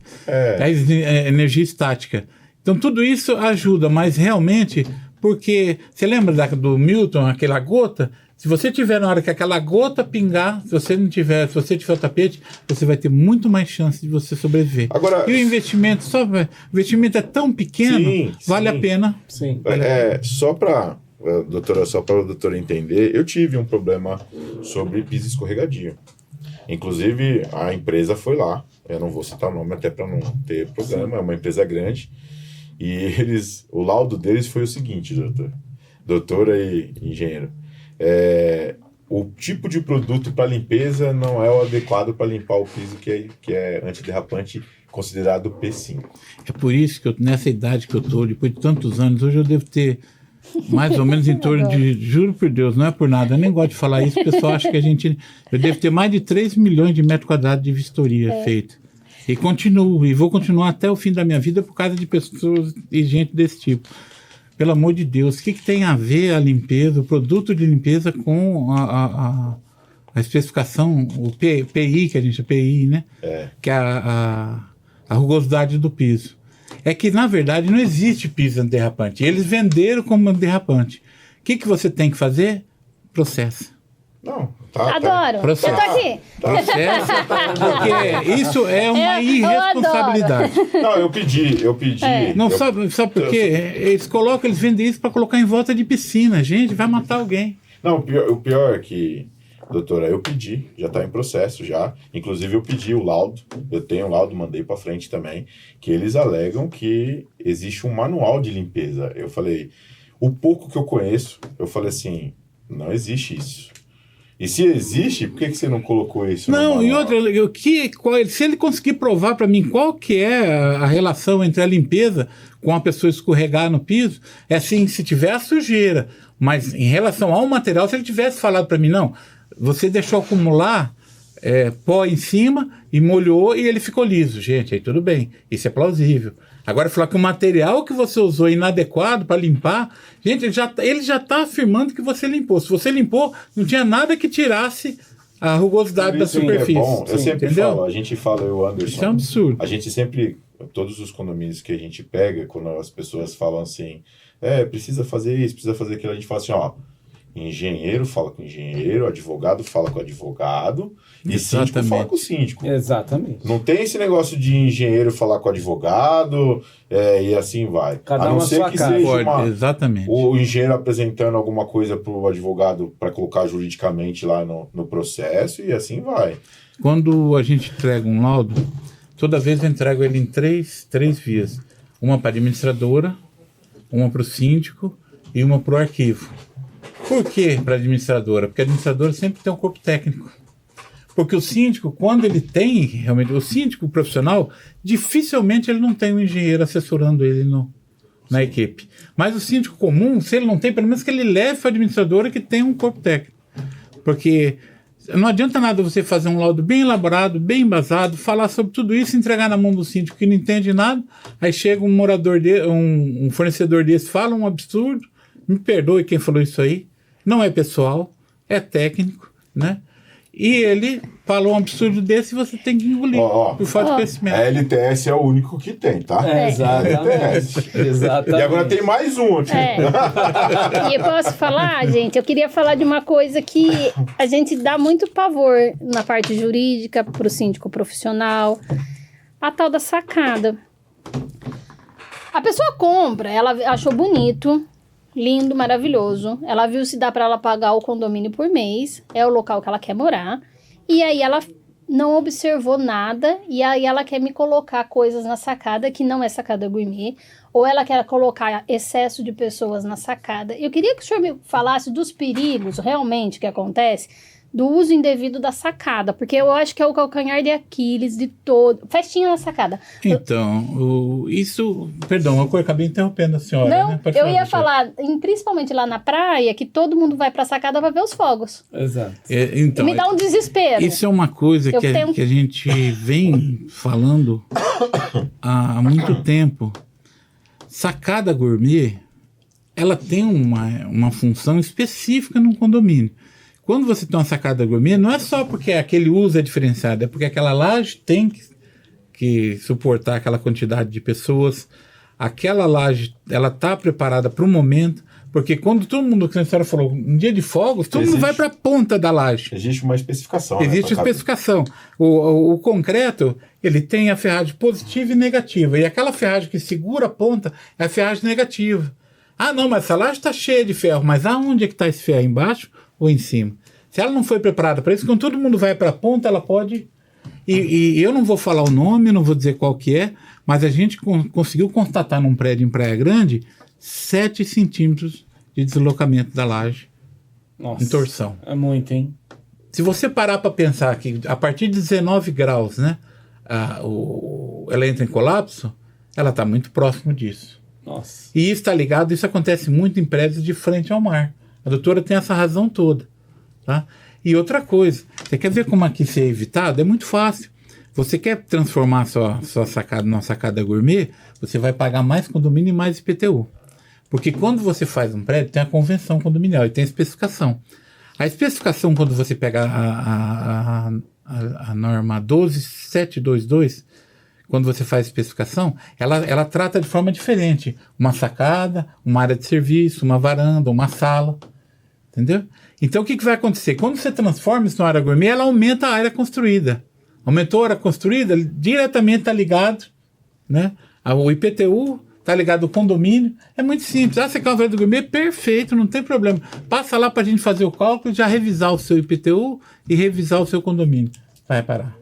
Energia estática. Então tudo isso ajuda, mas realmente, porque você lembra do Milton, aquela gota? Se você tiver na hora que aquela gota pingar, se você tiver o tapete, você vai ter muito mais chance de você sobreviver. Agora, e o investimento, o investimento é tão pequeno, vale a pena. Sim. Só para a doutora entender, eu tive um problema sobre piso escorregadio. Inclusive, a empresa foi lá, eu não vou citar o nome até para não ter problema, é uma empresa grande, e o laudo deles foi o seguinte, doutora e engenheiro, o tipo de produto para limpeza não é o adequado para limpar o piso que é antiderrapante, considerado P5. É por isso que nessa idade que eu estou, depois de tantos anos, hoje eu devo ter mais ou menos em torno de, juro por Deus, não é por nada, eu nem gosto de falar isso, o pessoal acha que eu devo ter mais de 3 milhões de metros quadrados de vistoria feita. E vou continuar até o fim da minha vida por causa de pessoas e gente desse tipo. Pelo amor de Deus, o que tem a ver a limpeza, o produto de limpeza com a especificação, o PI, que a gente chama PI, né? Que é a rugosidade do piso. É que, na verdade, não existe piso antiderrapante. Eles venderam como antiderrapante. O que você tem que fazer? Processa. Não, Adoro. Processo. Eu tô aqui. Processo, porque isso é uma irresponsabilidade. Não, eu pedi. Não, sabe por quê? Eles vendem isso para colocar em volta de piscina. Gente, vai matar alguém. Não, o pior é que, doutora, eu pedi, já está em processo já. Inclusive eu pedi o laudo, eu tenho o laudo, mandei para frente também, que eles alegam que existe um manual de limpeza. Eu falei, o pouco que eu conheço, eu falei assim, não existe isso. E se existe, por que você não colocou isso? Não, e outra, se ele conseguir provar para mim qual que é a relação entre a limpeza com a pessoa escorregar no piso, é assim, se tiver a sujeira, mas em relação ao material, se ele tivesse falado para mim, não, você deixou acumular pó em cima e molhou e ele ficou liso. Gente, aí tudo bem, isso é plausível. Agora, falar que o material que você usou é inadequado para limpar, gente, ele já está afirmando que você limpou. Se você limpou, não tinha nada que tirasse a rugosidade da superfície. É bom. Eu sempre falo, a gente fala, eu, Anderson. Isso é um absurdo. A gente sempre, todos os condomínios que a gente pega, quando as pessoas falam assim, precisa fazer isso, precisa fazer aquilo, a gente fala assim, ó, engenheiro fala com engenheiro, advogado fala com advogado e síndico fala com síndico. Exatamente. Não tem esse negócio de engenheiro falar com advogado e assim vai. Cada um a sua casa. Exatamente. O engenheiro apresentando alguma coisa para o advogado para colocar juridicamente lá no processo e assim vai. Quando a gente entrega um laudo, toda vez eu entrego ele em três vias. Uma para a administradora, uma para o síndico e uma para o arquivo. Por que para a administradora? Porque a administradora sempre tem um corpo técnico. Porque o síndico, quando ele tem, realmente, o síndico profissional, dificilmente ele não tem um engenheiro assessorando ele na equipe. Mas o síndico comum, se ele não tem, pelo menos que ele leve para a administradora que tem um corpo técnico. Porque não adianta nada você fazer um laudo bem elaborado, bem embasado, falar sobre tudo isso e entregar na mão do síndico que não entende nada, aí chega um morador, um fornecedor desse, fala um absurdo, me perdoe quem falou isso aí, não é pessoal, é técnico, né? E ele falou um absurdo desse e você tem que engolir por falta de conhecimento. A LTS é o único que tem, tá? Exatamente. E agora tem mais um aqui. E eu posso falar, gente, eu queria falar de uma coisa que a gente dá muito pavor na parte jurídica para o síndico profissional, a tal da sacada. A pessoa compra, ela achou bonito, lindo, maravilhoso. Ela viu se dá para ela pagar o condomínio por mês. É o local que ela quer morar. E aí ela não observou nada e aí ela quer me colocar coisas na sacada que não é sacada gourmet, ou ela quer colocar excesso de pessoas na sacada. Eu queria que o senhor me falasse dos perigos realmente que acontece do uso indevido da sacada, porque eu acho que é o calcanhar de Aquiles de todo. Festinha na sacada. Então, perdão, eu acabei interrompendo a senhora. Não, né? eu ia falar, principalmente lá na praia, que todo mundo vai pra sacada pra ver os fogos. Exato. Então, Me dá um desespero. isso é uma coisa que a gente vem falando há muito tempo. Sacada gourmet, ela tem uma função específica num condomínio. Quando você tem uma sacada gourmet, não é só porque aquele uso é diferenciado, é porque aquela laje tem que suportar aquela quantidade de pessoas. Aquela laje, ela está preparada para o momento, porque quando todo mundo, como a senhora falou, um dia de fogos, todo mundo vai para a ponta da laje. Existe uma especificação. Existe especificação. O concreto, ele tem a ferragem positiva e negativa, e aquela ferragem que segura a ponta é a ferragem negativa. Ah, não, mas essa laje está cheia de ferro, mas aonde é que está esse ferro? Embaixo ou em cima? Se ela não foi preparada para isso, quando todo mundo vai para a ponta, ela pode... E eu não vou falar o nome, não vou dizer qual que é, mas a gente conseguiu constatar num prédio em Praia Grande 7 centímetros de deslocamento da laje. Nossa, em torção. É muito, hein? Se você parar para pensar que a partir de 19 graus, né, ela entra em colapso, ela está muito próximo disso. Nossa. E isso está ligado, isso acontece muito em prédios de frente ao mar. A doutora tem essa razão toda. Tá? E outra coisa, você quer ver como aqui ser evitado? É muito fácil. Você quer transformar sua sacada numa sacada gourmet, você vai pagar mais condomínio e mais IPTU. Porque quando você faz um prédio, tem a convenção condominial e tem a especificação. A especificação, quando você pega a norma 12722, quando você faz a especificação, ela trata de forma diferente. Uma sacada, uma área de serviço, uma varanda, uma sala. Entendeu? Então, o que vai acontecer? Quando você transforma isso numa área gourmet, ela aumenta a área construída. Aumentou a área construída, diretamente está ligado, né? O IPTU está ligado ao condomínio. É muito simples. Você quer uma área gourmet? Perfeito, não tem problema. Passa lá para a gente fazer o cálculo, já revisar o seu IPTU e revisar o seu condomínio. Vai parar.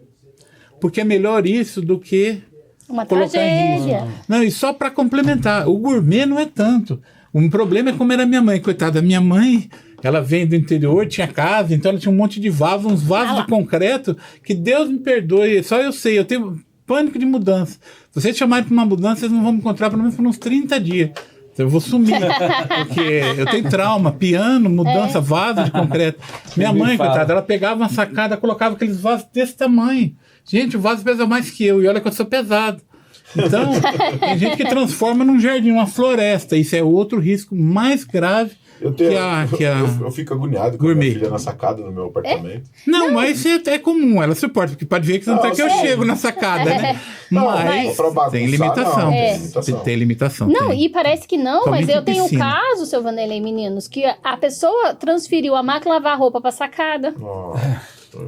Porque é melhor isso do que uma colocar em risco. tragédia. Não, e só para complementar, o gourmet não é tanto. O problema é como era minha mãe. Coitada, minha mãe, ela vem do interior, tinha casa, então ela tinha um monte de vasos, uns vasos de concreto, que Deus me perdoe, só eu sei, eu tenho pânico de mudança. Se vocês chamarem para uma mudança, vocês não vão me encontrar pelo menos por uns 30 dias. Eu vou sumir, porque eu tenho trauma, piano, mudança, vaso de concreto. Minha mãe, coitada, ela pegava uma sacada, colocava aqueles vasos desse tamanho. Gente, o vaso pesa mais que eu, e olha que eu sou pesado. Então, tem gente que transforma num jardim, uma floresta. Isso é outro risco mais grave eu fico agoniado com a minha filha na sacada do meu apartamento. Não, mas isso é comum, ela suporta, porque pode ver que você não quer que eu chego na sacada, né? Mas tem limitação. Tem limitação. Não, tem. e parece que não, Somente mas eu tenho um piscina. caso, seu Vanderlei, meninos, que a pessoa transferiu a máquina de lavar roupa pra sacada.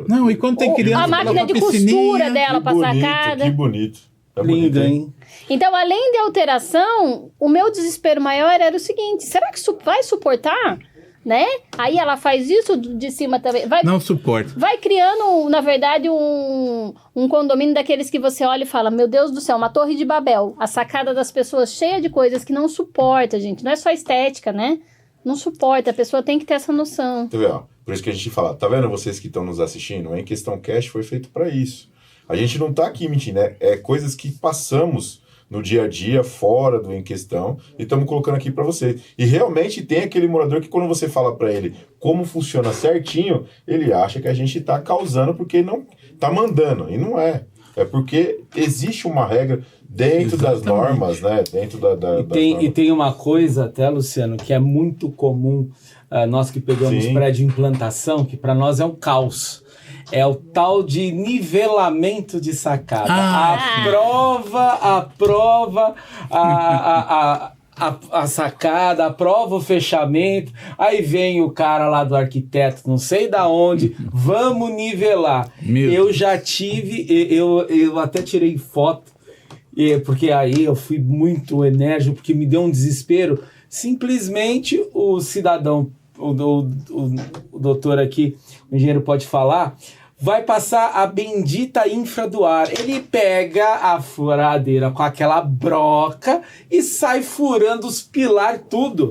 Não, e quando tem criança, a máquina de costura dela pra sacada. Que bonito. É Lindo, hein? Então, além de alteração, o meu desespero maior era o seguinte: será que vai suportar? Né? Aí ela faz isso de cima também. Não suporta. Vai criando, na verdade, um condomínio daqueles que você olha e fala: meu Deus do céu, uma torre de Babel. A sacada das pessoas cheia de coisas que não suporta, gente. Não é só estética, né? Não suporta. A pessoa tem que ter essa noção. Tá vendo? Por isso que a gente fala, tá vendo vocês que estão nos assistindo? Em Questão Cash foi feito para isso. A gente não tá aqui mentindo, né? É coisas que passamos no dia a dia, fora do Em Questão, e estamos colocando aqui para vocês. E realmente tem aquele morador que quando você fala para ele como funciona certinho, ele acha que a gente tá causando porque não tá mandando, e não é. É porque existe uma regra dentro das normas, né? Dentro E tem uma coisa até, Luciano, que é muito comum, nós que pegamos prédio de implantação, que para nós é um caos. É o tal de nivelamento de sacada. Aprova a sacada, aprova o fechamento. Aí vem o cara lá do arquiteto, não sei da onde, vamos nivelar. Eu já tive, eu até tirei foto, porque aí eu fui muito enérgico, porque me deu um desespero. Simplesmente o cidadão, o doutor aqui, o engenheiro pode falar, vai passar a bendita infra do ar. Ele pega a furadeira com aquela broca e sai furando os pilares tudo.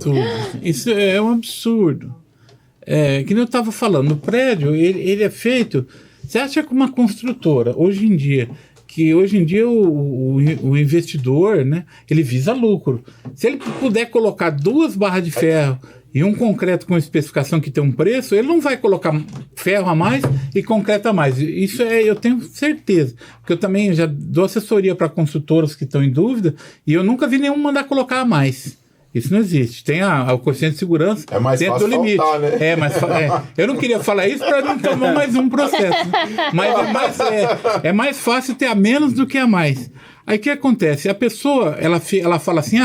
Isso é um absurdo. Que nem eu estava falando, o prédio, ele é feito... Você acha que uma construtora, hoje em dia o investidor, né, ele visa lucro. Se ele puder colocar 2 barras de ferro e um concreto com especificação que tem um preço, ele não vai colocar ferro a mais e concreto a mais. Isso eu tenho certeza. Porque eu também já dou assessoria para construtoras que estão em dúvida e eu nunca vi nenhum mandar colocar a mais. Isso não existe. Tem o coeficiente de segurança dentro do limite. Faltar, né? Eu não queria falar isso para não tomar mais um processo. Mas é mais fácil ter a menos do que a mais. Aí o que acontece? A pessoa, ela fala assim,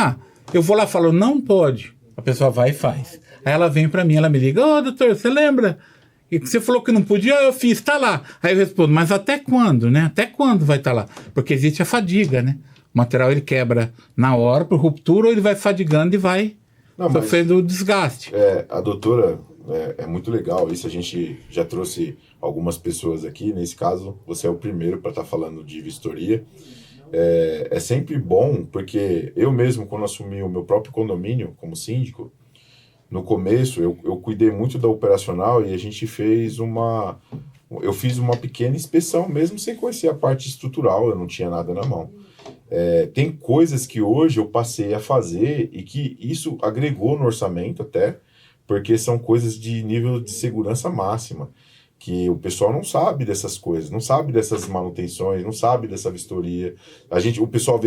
eu vou lá e falo, não pode. A pessoa vai e faz. Aí ela vem para mim, ela me liga, doutor, você lembra? E você falou que não podia, eu fiz, tá lá. Aí eu respondo, mas até quando, né? Até quando vai estar lá? Porque existe a fadiga, né? O material ele quebra na hora, por ruptura, ou ele vai fadigando e vai sofrendo desgaste. A doutora, é muito legal isso. A gente já trouxe algumas pessoas aqui. Nesse caso, você é o primeiro para estar falando de vistoria. É sempre bom, porque eu mesmo, quando assumi o meu próprio condomínio como síndico, no começo eu cuidei muito da operacional e a gente fez eu fiz uma pequena inspeção, mesmo sem conhecer a parte estrutural, eu não tinha nada na mão. Tem coisas que hoje eu passei a fazer e que isso agregou no orçamento até, porque são coisas de nível de segurança máxima, que o pessoal não sabe dessas coisas, não sabe dessas manutenções, não sabe dessa vistoria. O pessoal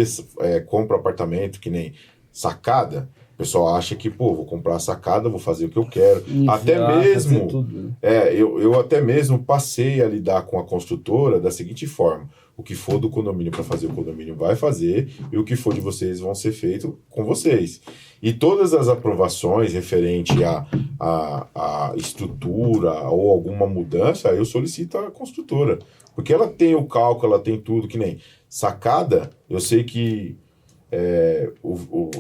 compra apartamento que nem sacada, o pessoal acha que, vou comprar a sacada, vou fazer o que eu quero. Até mesmo, tudo, né? Eu até mesmo passei a lidar com a construtora da seguinte forma: o que for do condomínio para fazer, o condomínio vai fazer, e o que for de vocês vão ser feito com vocês. E todas as aprovações referente à estrutura ou alguma mudança, eu solicito à construtora. Porque ela tem o cálculo, ela tem tudo, que nem sacada, eu sei que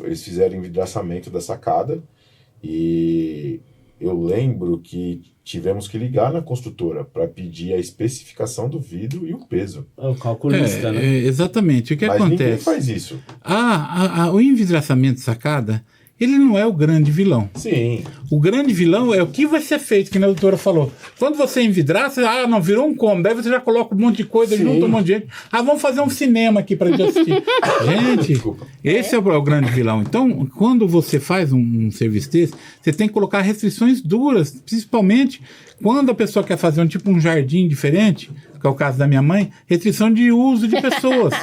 eles fizeram envidraçamento da sacada e eu lembro que tivemos que ligar na construtora para pedir a especificação do vidro e o peso. É o calculista, né? Exatamente. O que Mas acontece? Ninguém faz isso. O envidraçamento de sacada, ele não é o grande vilão. Sim. O grande vilão é o que vai ser feito, que a doutora falou. Quando você envidrar, você, não, virou um cômodo. Daí você já coloca um monte de coisa, junta um monte de gente. Vamos fazer um cinema aqui pra gente assistir. Gente, esse é o grande vilão. Então, quando você faz um serviço desse, você tem que colocar restrições duras, principalmente quando a pessoa quer fazer um jardim diferente, que é o caso da minha mãe, restrição de uso de pessoas.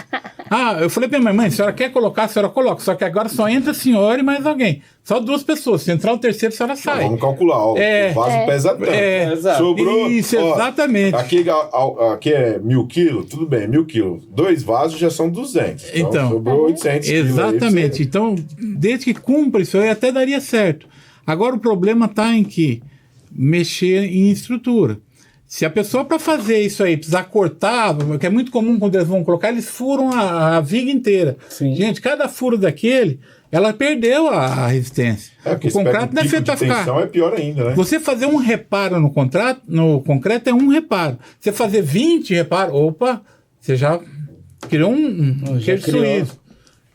Eu falei pra minha mãe, a senhora quer colocar, a senhora coloca, só que agora só entra a senhora e mais alguém. Só 2 pessoas. Se entrar o terceiro, a senhora sai. Vamos calcular, o vaso pesa tanto. Sobrou. Isso, exatamente. Aqui é 1.000 quilos, tudo bem, 1.000 quilos. 2 vasos já são 200. Então sobrou 800 quilos. Exatamente. Então, desde que cumpra isso aí, até daria certo. Agora o problema está em que mexer em estrutura. Se a pessoa, para fazer isso aí, precisar cortar, que é muito comum quando eles vão colocar, eles furam a viga inteira. Sim. Gente, cada furo daquele, ela perdeu a resistência. Porque o concreto não é feito para ficar. É pior ainda, né? Você fazer um reparo no concreto é um reparo. Você fazer 20 reparos, você já criou um queijo suíço.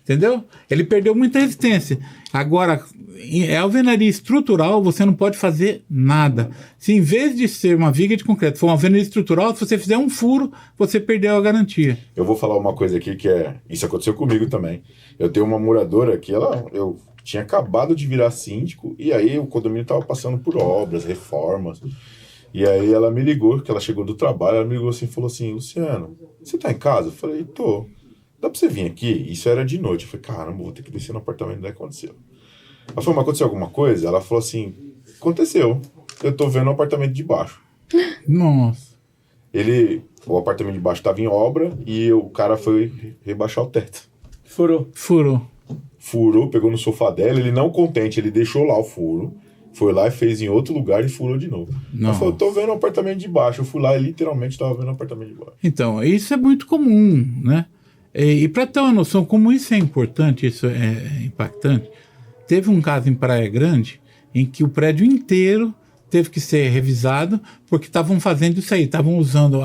Entendeu? Ele perdeu muita resistência. Agora, a alvenaria estrutural, você não pode fazer nada. Se em vez de ser uma viga de concreto for uma alvenaria estrutural, se você fizer um furo, você perdeu a garantia. Eu vou falar uma coisa aqui que isso aconteceu comigo também. Eu tenho uma moradora que eu tinha acabado de virar síndico e aí o condomínio estava passando por obras, reformas. E aí ela me ligou, que ela chegou do trabalho, ela me ligou assim e falou assim: Luciano, você tá em casa? Eu falei, tô. Dá pra você vir aqui? Isso era de noite. Eu falei, caramba, vou ter que descer no apartamento. Daí aconteceu. Ela falou, mas aconteceu alguma coisa? Ela falou assim, aconteceu. Eu tô vendo o apartamento de baixo. Nossa. O apartamento de baixo tava em obra e o cara foi rebaixar o teto. Furou, pegou no sofá dela, ele não contente, ele deixou lá o furo, foi lá e fez em outro lugar e furou de novo. Ela falou, tô vendo o apartamento de baixo. Eu fui lá e literalmente tava vendo o apartamento de baixo. Então, isso é muito comum, né? E para ter uma noção como isso é importante, isso é impactante, teve um caso em Praia Grande em que o prédio inteiro teve que ser revisado, porque estavam fazendo isso aí, estavam usando,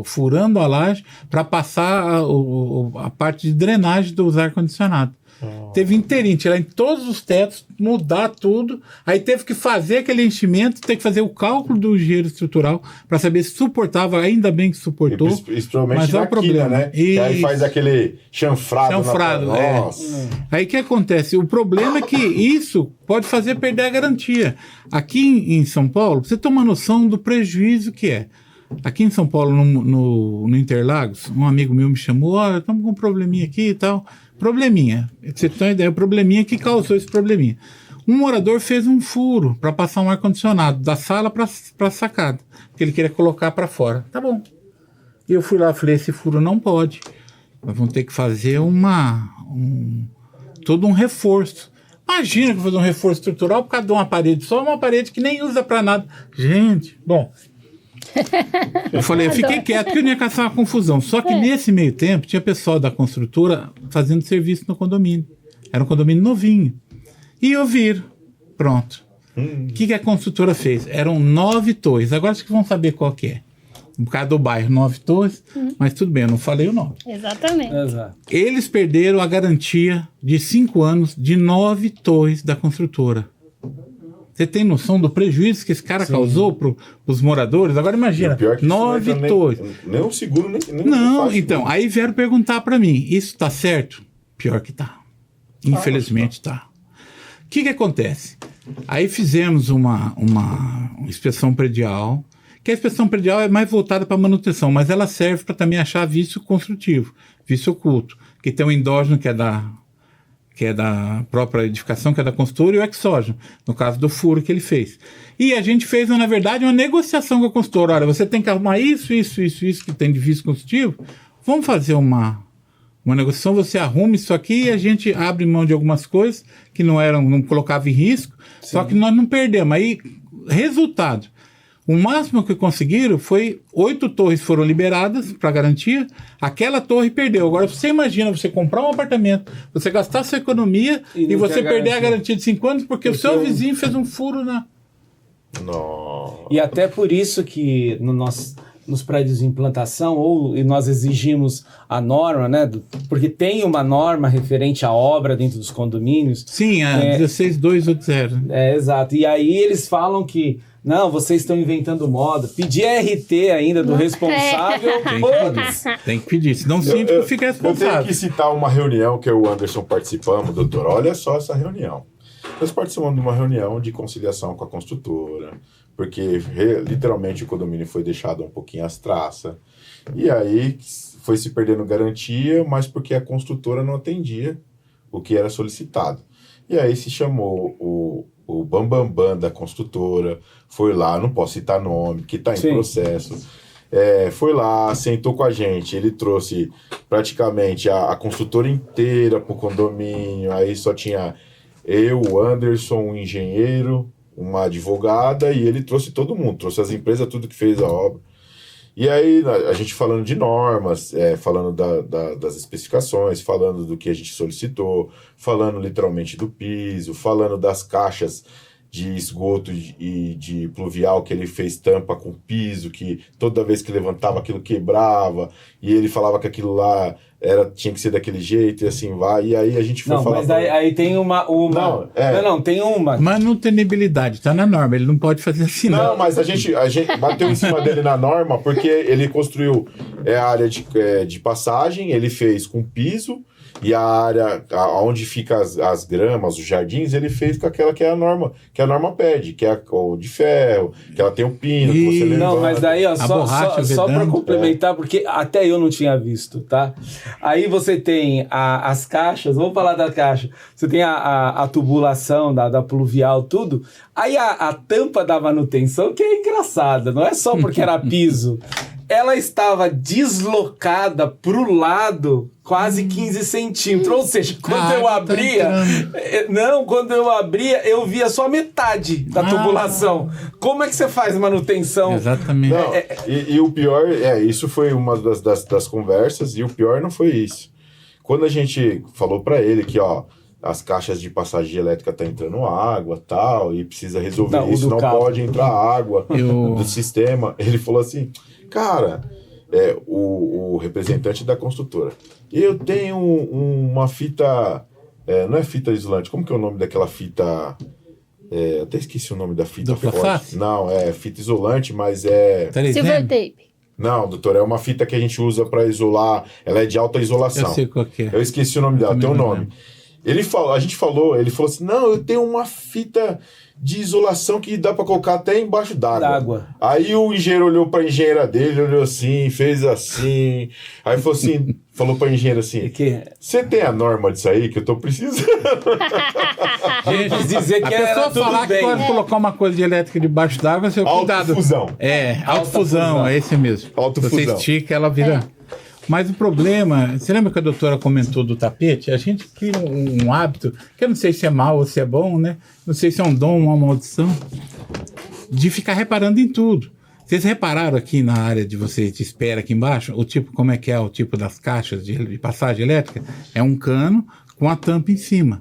furando a laje para passar a parte de drenagem dos ar-condicionado. Teve inteirinho, tirar em todos os tetos, mudar tudo, aí teve que fazer aquele enchimento, ter que fazer o cálculo do engenheiro estrutural para saber se suportava, ainda bem que suportou. Principalmente mas na é o problema, né? Que aí faz aquele chanfrado. Nossa. Aí o que acontece? O problema é que isso pode fazer perder a garantia. Aqui em São Paulo, pra você ter uma noção do prejuízo que é. Aqui em São Paulo, no Interlagos, um amigo meu me chamou, estamos com um probleminha aqui e tal. Probleminha. Pra você ter uma ideia, o probleminha que causou esse probleminha. Um morador fez um furo para passar um ar-condicionado da sala para a sacada, porque ele queria colocar para fora. Tá bom. E eu fui lá e falei, esse furo não pode. Nós vamos ter que fazer todo um reforço. Imagina que eu vou fazer um reforço estrutural por causa de uma parede, só uma parede que nem usa para nada. Gente, bom... Eu falei, eu fiquei quieto porque eu não ia caçar uma confusão. Só que nesse meio tempo tinha pessoal da construtora fazendo serviço no condomínio. Era um condomínio novinho. E eu vi. Pronto. O que a construtora fez? Eram 9 torres. Agora acho que vão saber qual que é. Por causa do bairro, 9 torres. Mas tudo bem, eu não falei o nome. Exatamente. Exato. Eles perderam a garantia de 5 anos de 9 torres da construtora. Você tem noção do prejuízo que esse cara causou para os moradores? Agora imagina, 9 torres. Nem o seguro, nem não, então, aí vieram perguntar para mim, isso está certo? Pior que tá. Infelizmente tá. O que acontece? Aí fizemos uma inspeção predial, que a inspeção predial é mais voltada para manutenção, mas ela serve para também achar vício construtivo, vício oculto, que tem o endógeno, que é da própria edificação, que é da construtora, e o exógeno, no caso do furo que ele fez. E a gente fez, na verdade, uma negociação com a construtora. Olha, você tem que arrumar isso que tem de vício construtivo. Vamos fazer uma negociação, você arruma isso aqui e a gente abre mão de algumas coisas que não colocava em risco, só que nós não perdemos. Aí, resultado, o máximo que conseguiram foi 8 torres foram liberadas para garantia, aquela torre perdeu. Agora você imagina você comprar um apartamento, você gastar sua economia e você perder a garantia de 5 anos porque o seu vizinho fez um furo na... Nossa. E até por isso que nos prédios de implantação, e nós exigimos a norma, né? Porque tem uma norma referente à obra dentro dos condomínios. Sim, a 16280. Exato. E aí eles falam que não, vocês estão inventando moda. Pedir RT ainda do responsável. Tem que pedir, senão o síndico fica responsável. Eu tenho que citar uma reunião que eu e o Anderson participamos, doutor. Olha só essa reunião. Nós participamos de uma reunião de conciliação com a construtora, porque literalmente o condomínio foi deixado um pouquinho às traças. E aí foi se perdendo garantia, mas porque a construtora não atendia o que era solicitado. E aí se chamou o Bambambam da construtora, foi lá, não posso citar nome, que está em processo, foi lá, sentou com a gente, ele trouxe praticamente a construtora inteira para o condomínio, aí só tinha eu, o Anderson, um engenheiro, uma advogada, e ele trouxe todo mundo, trouxe as empresas, tudo que fez a obra. E aí a gente falando de normas, falando das especificações, falando do que a gente solicitou, falando literalmente do piso, falando das caixas de esgoto e de pluvial que ele fez tampa com piso, que toda vez que levantava aquilo quebrava, e ele falava que aquilo lá tinha que ser daquele jeito e assim vai, e aí a gente foi falar... Mas aí tem uma... Não, tem uma... Manutenibilidade, tá na norma, ele não pode fazer assim, não. Não, mas a gente bateu em cima dele na norma, porque ele construiu a área de passagem, ele fez com piso, e a área onde fica as gramas, os jardins, ele fez com aquela que a norma pede, que é o de ferro, que ela tem o pino, que você levanta. Não, mas daí, ó, só para complementar, porque até eu não tinha visto, tá? Aí você tem as caixas, vamos falar da caixa, você tem a tubulação da pluvial, tudo, aí a tampa da manutenção, que é engraçada, não é só porque era piso, ela estava deslocada pro lado quase 15 centímetros. Ou seja, quando eu abria... quando eu abria, eu via só metade da tubulação. Como é que você faz manutenção? Exatamente. Não, e o pior, isso foi uma das conversas, e o pior não foi isso. Quando a gente falou para ele que, as caixas de passagem elétrica tá entrando água, tal, e precisa resolver Não, isso, não cabo. pode entrar água do sistema. Ele falou assim, cara, o representante da construtora, eu tenho uma fita, não é fita isolante, como que é o nome daquela fita... até esqueci o nome da fita Dupla forte. face? Não, é fita isolante, mas é... Silver tape. Não, doutor, é uma fita que a gente usa para isolar, ela é de alta isolação. Eu sei qual que é. Eu esqueci o nome dela, tem um nome. Ele falou assim, não, eu tenho uma fita de isolação que dá para colocar até embaixo d'água. Aí o engenheiro olhou para a engenheira dele, olhou assim, fez assim, aí falou para a engenheira assim, você tem a norma disso aí que eu tô precisando? Gente, dizer que a pessoa falar que pode colocar uma coisa de elétrica debaixo d'água, seu cuidado. Autofusão. Autofusão, é esse mesmo. Autofusão. Você estica, ela vira... Mas o problema, você lembra que a doutora comentou do tapete? A gente cria um hábito, que eu não sei se é mal ou se é bom, né? Não sei se é um dom ou uma maldição, de ficar reparando em tudo. Vocês repararam aqui na área de vocês de espera aqui embaixo, o tipo, como é que é o tipo das caixas de passagem elétrica? É um cano com a tampa em cima.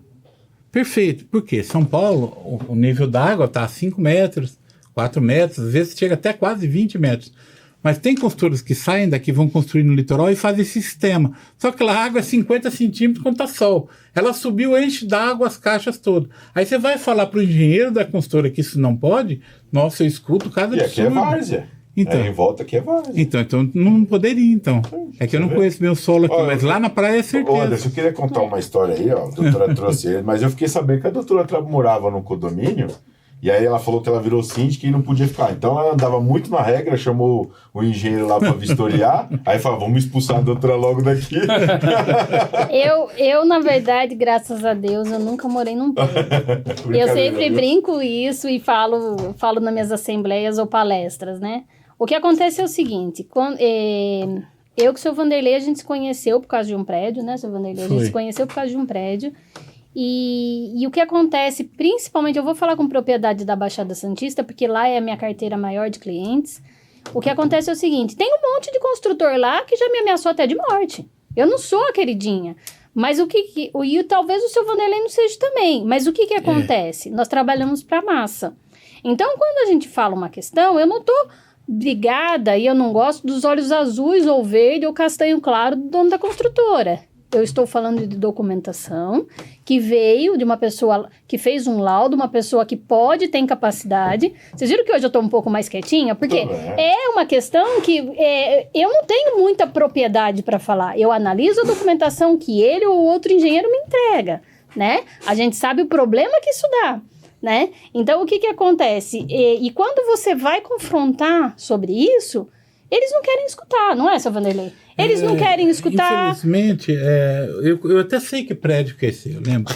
Perfeito. Por quê? São Paulo, o nível da água está a 5 metros, 4 metros, às vezes chega até quase 20 metros. Mas tem construtoras que saem daqui, vão construir no litoral e fazem esse sistema. Só que a água é 50 centímetros quando está sol. Ela subiu, enche d'água as caixas todas. Aí você vai falar para o engenheiro da construtora que isso não pode, nossa, eu escuto cada absurdo. E aqui é várzea. Então, em volta aqui é várzea. Então não poderia, então. É que eu não conheço meu solo aqui, mas lá na praia é certeza. Anderson, eu queria contar uma história aí, ó. A doutora trouxe ele, mas eu fiquei sabendo que a doutora morava num condomínio. E aí ela falou que ela virou síndica e não podia ficar. Então ela andava muito na regra, chamou o engenheiro lá para vistoriar. Aí falou, vamos expulsar a doutora logo daqui. Eu, na verdade, graças a Deus, eu nunca morei num prédio. Eu sempre brinco isso e falo nas minhas assembleias ou palestras, né? O que acontece é o seguinte, eu com o seu Vanderlei, a gente se conheceu por causa de um prédio, né, seu Vanderlei? A gente se conheceu por causa de um prédio. E o que acontece, principalmente, eu vou falar com propriedade da Baixada Santista, porque lá é a minha carteira maior de clientes. O que acontece é o seguinte, tem um monte de construtor lá que já me ameaçou até de morte. Eu não sou a queridinha. Mas e talvez o seu Vanderlei não seja também. Mas o que acontece? Nós trabalhamos para massa. Então, quando a gente fala uma questão, eu não estou brigada e eu não gosto dos olhos azuis ou verde ou castanho claro do dono da construtora. Eu estou falando de documentação que veio de uma pessoa que fez um laudo, uma pessoa que tem capacidade. Vocês viram que hoje eu estou um pouco mais quietinha? Porque é uma questão que eu não tenho muita propriedade para falar. Eu analiso a documentação que ele ou outro engenheiro me entrega, né? A gente sabe o problema que isso dá, né? Então, o que acontece? E quando você vai confrontar sobre isso, eles não querem escutar, não é, seu Vanderlei? Eles não querem escutar. Infelizmente, eu até sei que prédio que é esse, eu lembro.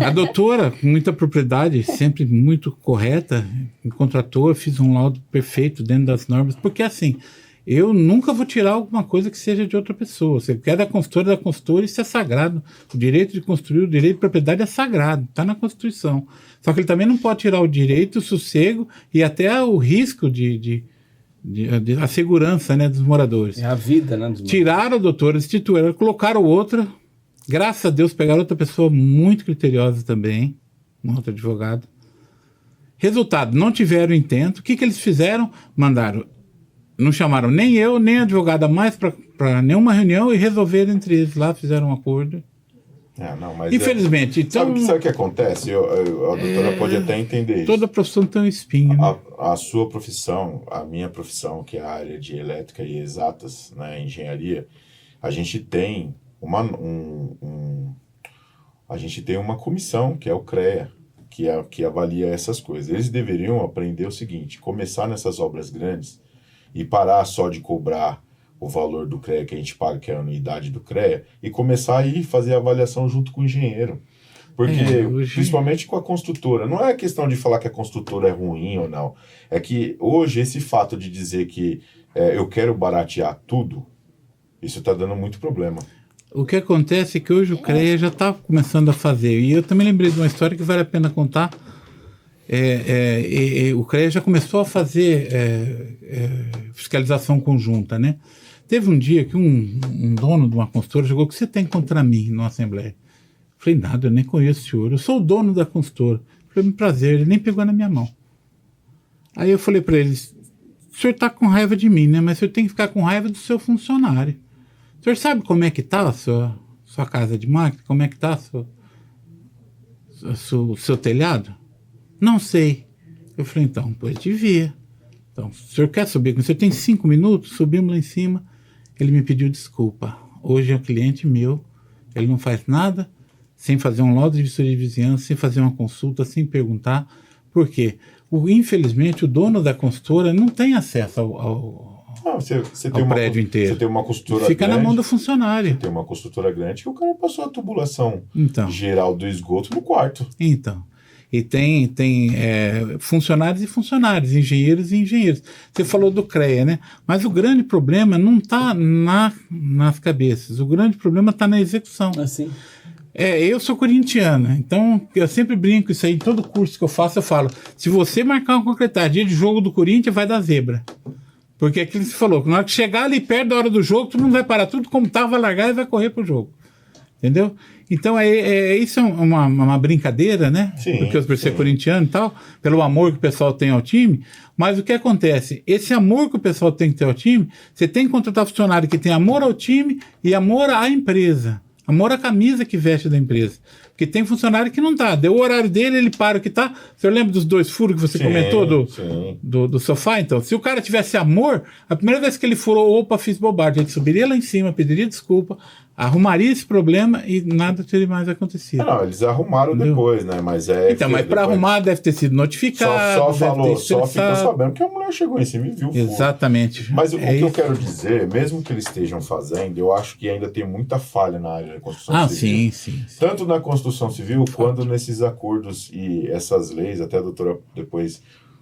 A doutora, com muita propriedade, sempre muito correta, me contratou, eu fiz um laudo perfeito dentro das normas, porque assim, eu nunca vou tirar alguma coisa que seja de outra pessoa. Você quer da consultora, isso é sagrado. O direito de construir, o direito de propriedade é sagrado, está na Constituição. Só que ele também não pode tirar o direito, o sossego e até o risco a segurança, né, dos moradores. É a vida, né? Tiraram a doutora, destituíram, colocaram outra. Graças a Deus pegaram outra pessoa muito criteriosa também, um outro advogado. Resultado, não tiveram intento. O que eles fizeram? Não chamaram nem eu, nem a advogada mais para nenhuma reunião e resolveram entre eles lá, fizeram um acordo. Mas infelizmente. Então, sabe o que acontece? A doutora pode até entender isso. Toda profissão tem um espinho. Né? A sua profissão, a minha profissão, que é a área de elétrica e exatas, né, engenharia, a gente tem uma comissão, que é o CREA, que avalia essas coisas. Eles deveriam aprender o seguinte, começar nessas obras grandes e parar só de cobrar o valor do CREA que a gente paga, que é a anuidade do CREA, e começar a fazer a avaliação junto com o engenheiro. Porque, principalmente com a construtora, não é questão de falar que a construtora é ruim ou não. É que hoje esse fato de dizer que eu quero baratear tudo, isso está dando muito problema. O que acontece é que hoje o CREA já está começando a fazer. E eu também lembrei de uma história que vale a pena contar. O CREA já começou a fazer fiscalização conjunta, né? Teve um dia que um dono de uma consultora chegou, o que você tem contra mim na Assembleia? Eu Falei, nada, eu nem conheço o senhor. Eu sou o dono da consultora. Falei, prazer, ele nem pegou na minha mão. Aí eu falei para ele, o senhor está com raiva de mim, né? Mas o senhor tem que ficar com raiva do seu funcionário. O senhor sabe como é que está a sua casa de máquina? Como é que está o seu telhado? Não sei. Eu falei, então, pois devia. Então, o senhor quer subir? O senhor tem 5 minutos? Subimos lá em cima. Ele me pediu desculpa. Hoje é um cliente meu. Ele não faz nada sem fazer um laudo de vistoria de vizinhança, sem fazer uma consulta, sem perguntar. Por quê? Infelizmente, o dono da consultora não tem acesso ao prédio inteiro. Você tem uma consultora Fica grande, na mão do funcionário. Você tem uma consultora grande que o cara passou a tubulação geral do esgoto no quarto. Então, e tem funcionários e funcionários, engenheiros e engenheiros. Você falou do CREA, né? Mas o grande problema não está nas cabeças. O grande problema está na execução. Assim. Eu sou corintiano, então eu sempre brinco isso aí, em todo curso que eu faço, eu falo, se você marcar uma concretagem dia de jogo do Corinthians, vai dar zebra. Porque é aquilo que você falou, que na hora que chegar ali perto da hora do jogo, todo mundo vai parar tudo como tá, vai largar e vai correr pro jogo. Entendeu? Então isso é uma brincadeira, né? Sim, porque eu ser corintiano e tal, pelo amor que o pessoal tem ao time, mas o que acontece? Esse amor que o pessoal tem que ter ao time, você tem que contratar funcionário que tem amor ao time e amor à empresa. Amor à camisa que veste da empresa. Porque tem funcionário que não tá. Deu o horário dele, ele para o que tá. O senhor lembra dos 2 furos que você comentou do sofá? Então, se o cara tivesse amor, a primeira vez que ele furou, opa, fiz bobagem. Ele subiria lá em cima, pediria desculpa, arrumaria esse problema e nada teria mais acontecido. Não, eles arrumaram depois, né? Mas então, mas para arrumar deve ter sido notificado. Só ficou sabendo que a mulher chegou em cima e viu o furo. Exatamente. Mas o que eu quero dizer, mesmo que eles estejam fazendo, eu acho que ainda tem muita falha na área da construção civil. Sim. Tanto na construção civil quanto nesses acordos e essas leis, até a doutora depois,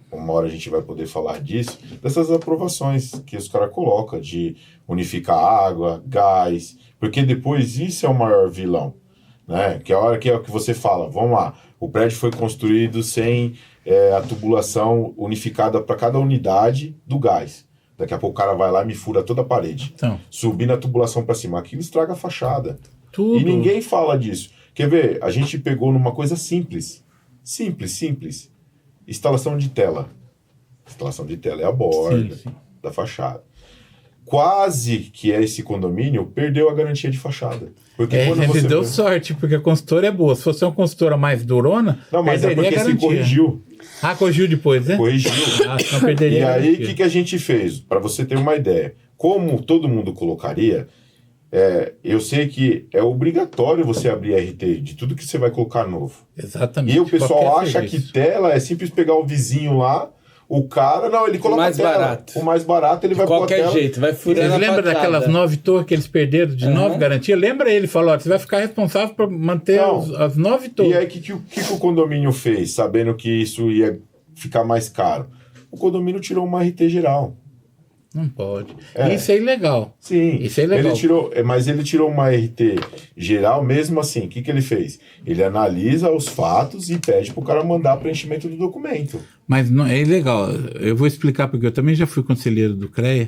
uma hora a gente vai poder falar disso, dessas aprovações que os caras colocam de unificar água, gás, porque depois isso é o maior vilão, né? Que a hora que é o que você fala, vamos lá, o prédio foi construído sem a tubulação unificada para cada unidade do gás. Daqui a pouco o cara vai lá e me fura toda a parede. Então. Subindo a tubulação para cima. Aquilo estraga a fachada. Tudo. E ninguém fala disso. Quer ver? A gente pegou numa coisa simples. Simples. Instalação de tela. Instalação de tela é a borda da fachada. Quase que esse condomínio perdeu a garantia de fachada. Porque quando ele você deu sorte, porque a consultora é boa. Se fosse uma consultora mais durona, não, mas é porque se corrigiu. Corrigiu depois, né? Corrigiu. Não perderia. E aí, o que a gente fez? Para você ter uma ideia. Como todo mundo colocaria, eu sei que é obrigatório você abrir RT de tudo que você vai colocar novo. Exatamente. E o pessoal acha que tela é simples pegar o vizinho lá, o cara, não, ele coloca mais a tela. Barato. O mais barato, ele vai pôr a qualquer tela. jeito, vai furando. Vocês lembram daquelas 9 torres que eles perderam de 9 garantia? Lembra ele, falou, você vai ficar responsável por manter as 9 torres. E aí, o que o condomínio fez, sabendo que isso ia ficar mais caro? O condomínio tirou uma RT geral. Não pode. Isso é ilegal. Sim. Isso é ilegal. Mas ele tirou uma RT geral mesmo assim. O que ele fez? Ele analisa os fatos e pede para o cara mandar preenchimento do documento. Mas não, é ilegal. Eu vou explicar porque eu também já fui conselheiro do CREA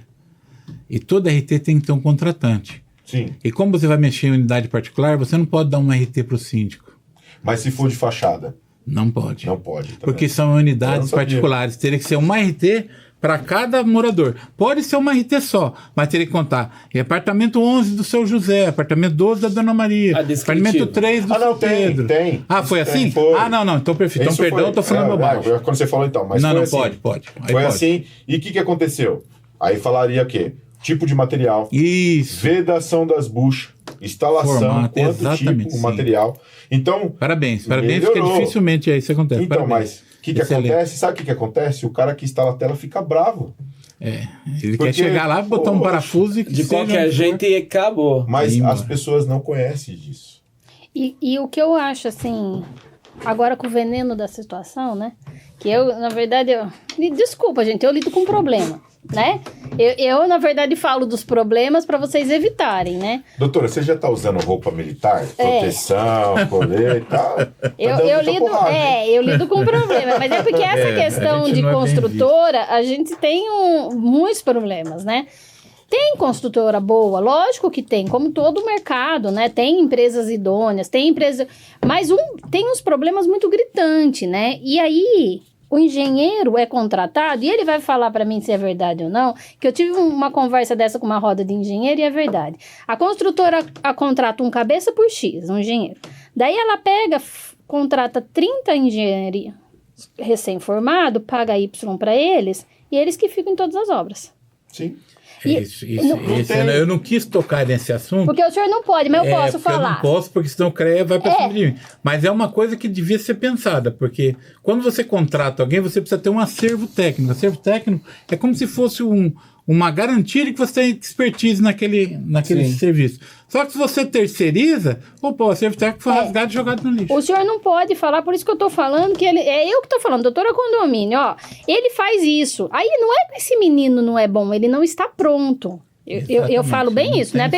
e toda RT tem que ter um contratante. Sim. E como você vai mexer em unidade particular, você não pode dar uma RT para o síndico. Mas se for de fachada? Não pode. Não pode. Também. Porque são unidades particulares. Teria que ser uma RT para cada morador. Pode ser uma RT só, mas teria que contar em apartamento 11 do seu José, apartamento 12 da Dona Maria, apartamento 3 do seu Pedro. Tem. Foi assim? Foi. Não, então perfeito. Então, perdão, estou falando bobagem. Quando você falou então, mas não, foi não, assim. pode. Aí foi assim, e o que aconteceu? Aí falaria o quê? Tipo de material. Isso. Vedação das buchas. Instalação, formato, quanto tipo, o material. Então... Parabéns, porque dificilmente isso acontece. Então, parabéns. Mas... O que acontece? Sabe o que acontece? O cara que instala a tela fica bravo. Ele quer chegar lá, botar um parafuso e... De qualquer jeito e acabou. Mas as pessoas não conhecem disso. E o que eu acho, assim, agora com o veneno da situação, né? Que eu, na verdade, desculpa, gente, eu lido com problema, né? Eu, na verdade, falo dos problemas para vocês evitarem, né? Doutora, você já tá usando roupa militar? Proteção, colete e tal? Eu lido com problema, mas é porque essa questão de construtora, a gente tem muitos problemas, né? Tem construtora boa, lógico que tem, como todo o mercado, né? Tem empresas idôneas, tem empresas... Mas tem uns problemas muito gritantes, né? E aí, o engenheiro é contratado, e ele vai falar para mim se é verdade ou não, que eu tive uma conversa dessa com uma roda de engenheiro e é verdade. A construtora contrata um cabeça por X, um engenheiro. Daí ela contrata 30 engenheiros recém-formados, paga Y para eles, e eles que ficam em todas as obras. Sim. Eu não quis tocar nesse assunto. Porque o senhor não pode, mas eu posso falar. Eu não posso, porque senão o CREA vai para cima de mim. Mas é uma coisa que devia ser pensada, porque quando você contrata alguém, você precisa ter um acervo técnico. Acervo técnico é como se fosse uma garantia de que você tem expertise naquele serviço. Só que se você terceiriza, o acervo técnico foi rasgado e jogado no lixo. O senhor não pode falar, por isso que eu tô falando que eu que tô falando, doutora Condomínio, ó, ele faz isso. Aí não é que esse menino não é bom, ele não está pronto. Eu falo bem isso, né?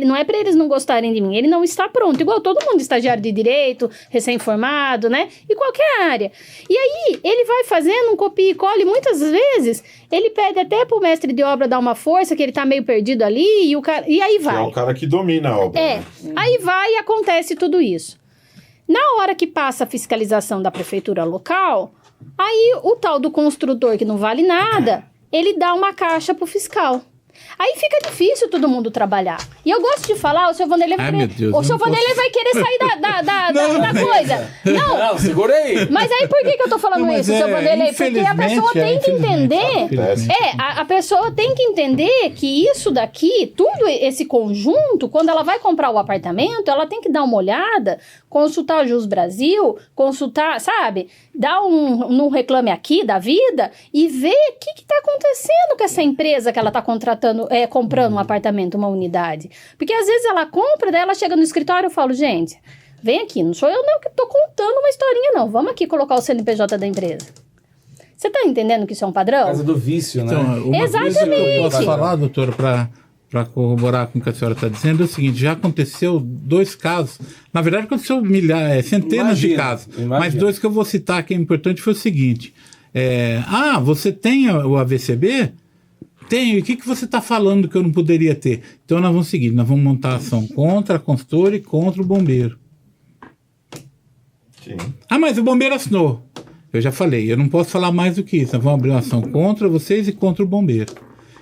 Não é para eles não gostarem de mim, ele não está pronto, igual todo mundo, estagiário de direito, recém-formado, né? E qualquer área. E aí, ele vai fazendo um copia e cola, e muitas vezes ele pede até pro mestre de obra dar uma força, que ele tá meio perdido ali, e aí vai. Que é o cara que domina a obra. Aí vai e acontece tudo isso. Na hora que passa a fiscalização da prefeitura local, aí o tal do construtor, que não vale nada, ele dá uma caixa pro fiscal. Aí fica difícil todo mundo trabalhar. E eu gosto de falar, o seu Vanderlei vai querer sair da coisa. Não, segura aí. Mas aí por que eu tô falando isso, seu Vanderlei? Porque a pessoa tem que entender... a pessoa tem que entender que isso daqui, tudo esse conjunto, quando ela vai comprar o apartamento, ela tem que dar uma olhada, consultar o Jus Brasil, consultar, sabe? Dar um reclame aqui da vida e ver o que tá acontecendo com essa empresa que ela tá comprando um apartamento, uma unidade. Porque às vezes ela compra, daí ela chega no escritório e eu falo, gente, vem aqui, não sou eu não que tô contando uma historinha não, vamos aqui colocar o CNPJ da empresa. Você tá entendendo que isso é um padrão? Por causa do vício, né? Então, exatamente. Coisa que eu posso falar, doutora, para corroborar com o que a senhora está dizendo, é o seguinte, já aconteceu 2 casos, na verdade aconteceu centenas de casos, mas 2 que eu vou citar que é importante foi o seguinte, você tem o AVCB? Tenho, e o que você está falando que eu não poderia ter? Então nós vamos seguir, nós vamos montar ação contra a consultora e contra o bombeiro. Sim. Mas o bombeiro assinou. Eu já falei, eu não posso falar mais do que isso, nós vamos abrir uma ação contra vocês e contra o bombeiro.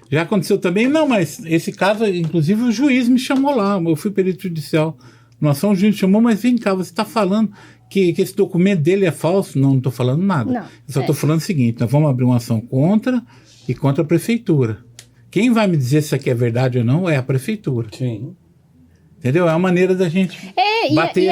Já aconteceu também, não, mas esse caso, inclusive o juiz me chamou lá, eu fui perito judicial, uma ação, o juiz me chamou, mas vem cá, você está falando que esse documento dele é falso? Não estou falando nada. Não, eu só estou falando o seguinte, nós vamos abrir uma ação contra e contra a prefeitura. Quem vai me dizer se isso aqui é verdade ou não é a prefeitura. Sim. Entendeu? É uma maneira da gente bater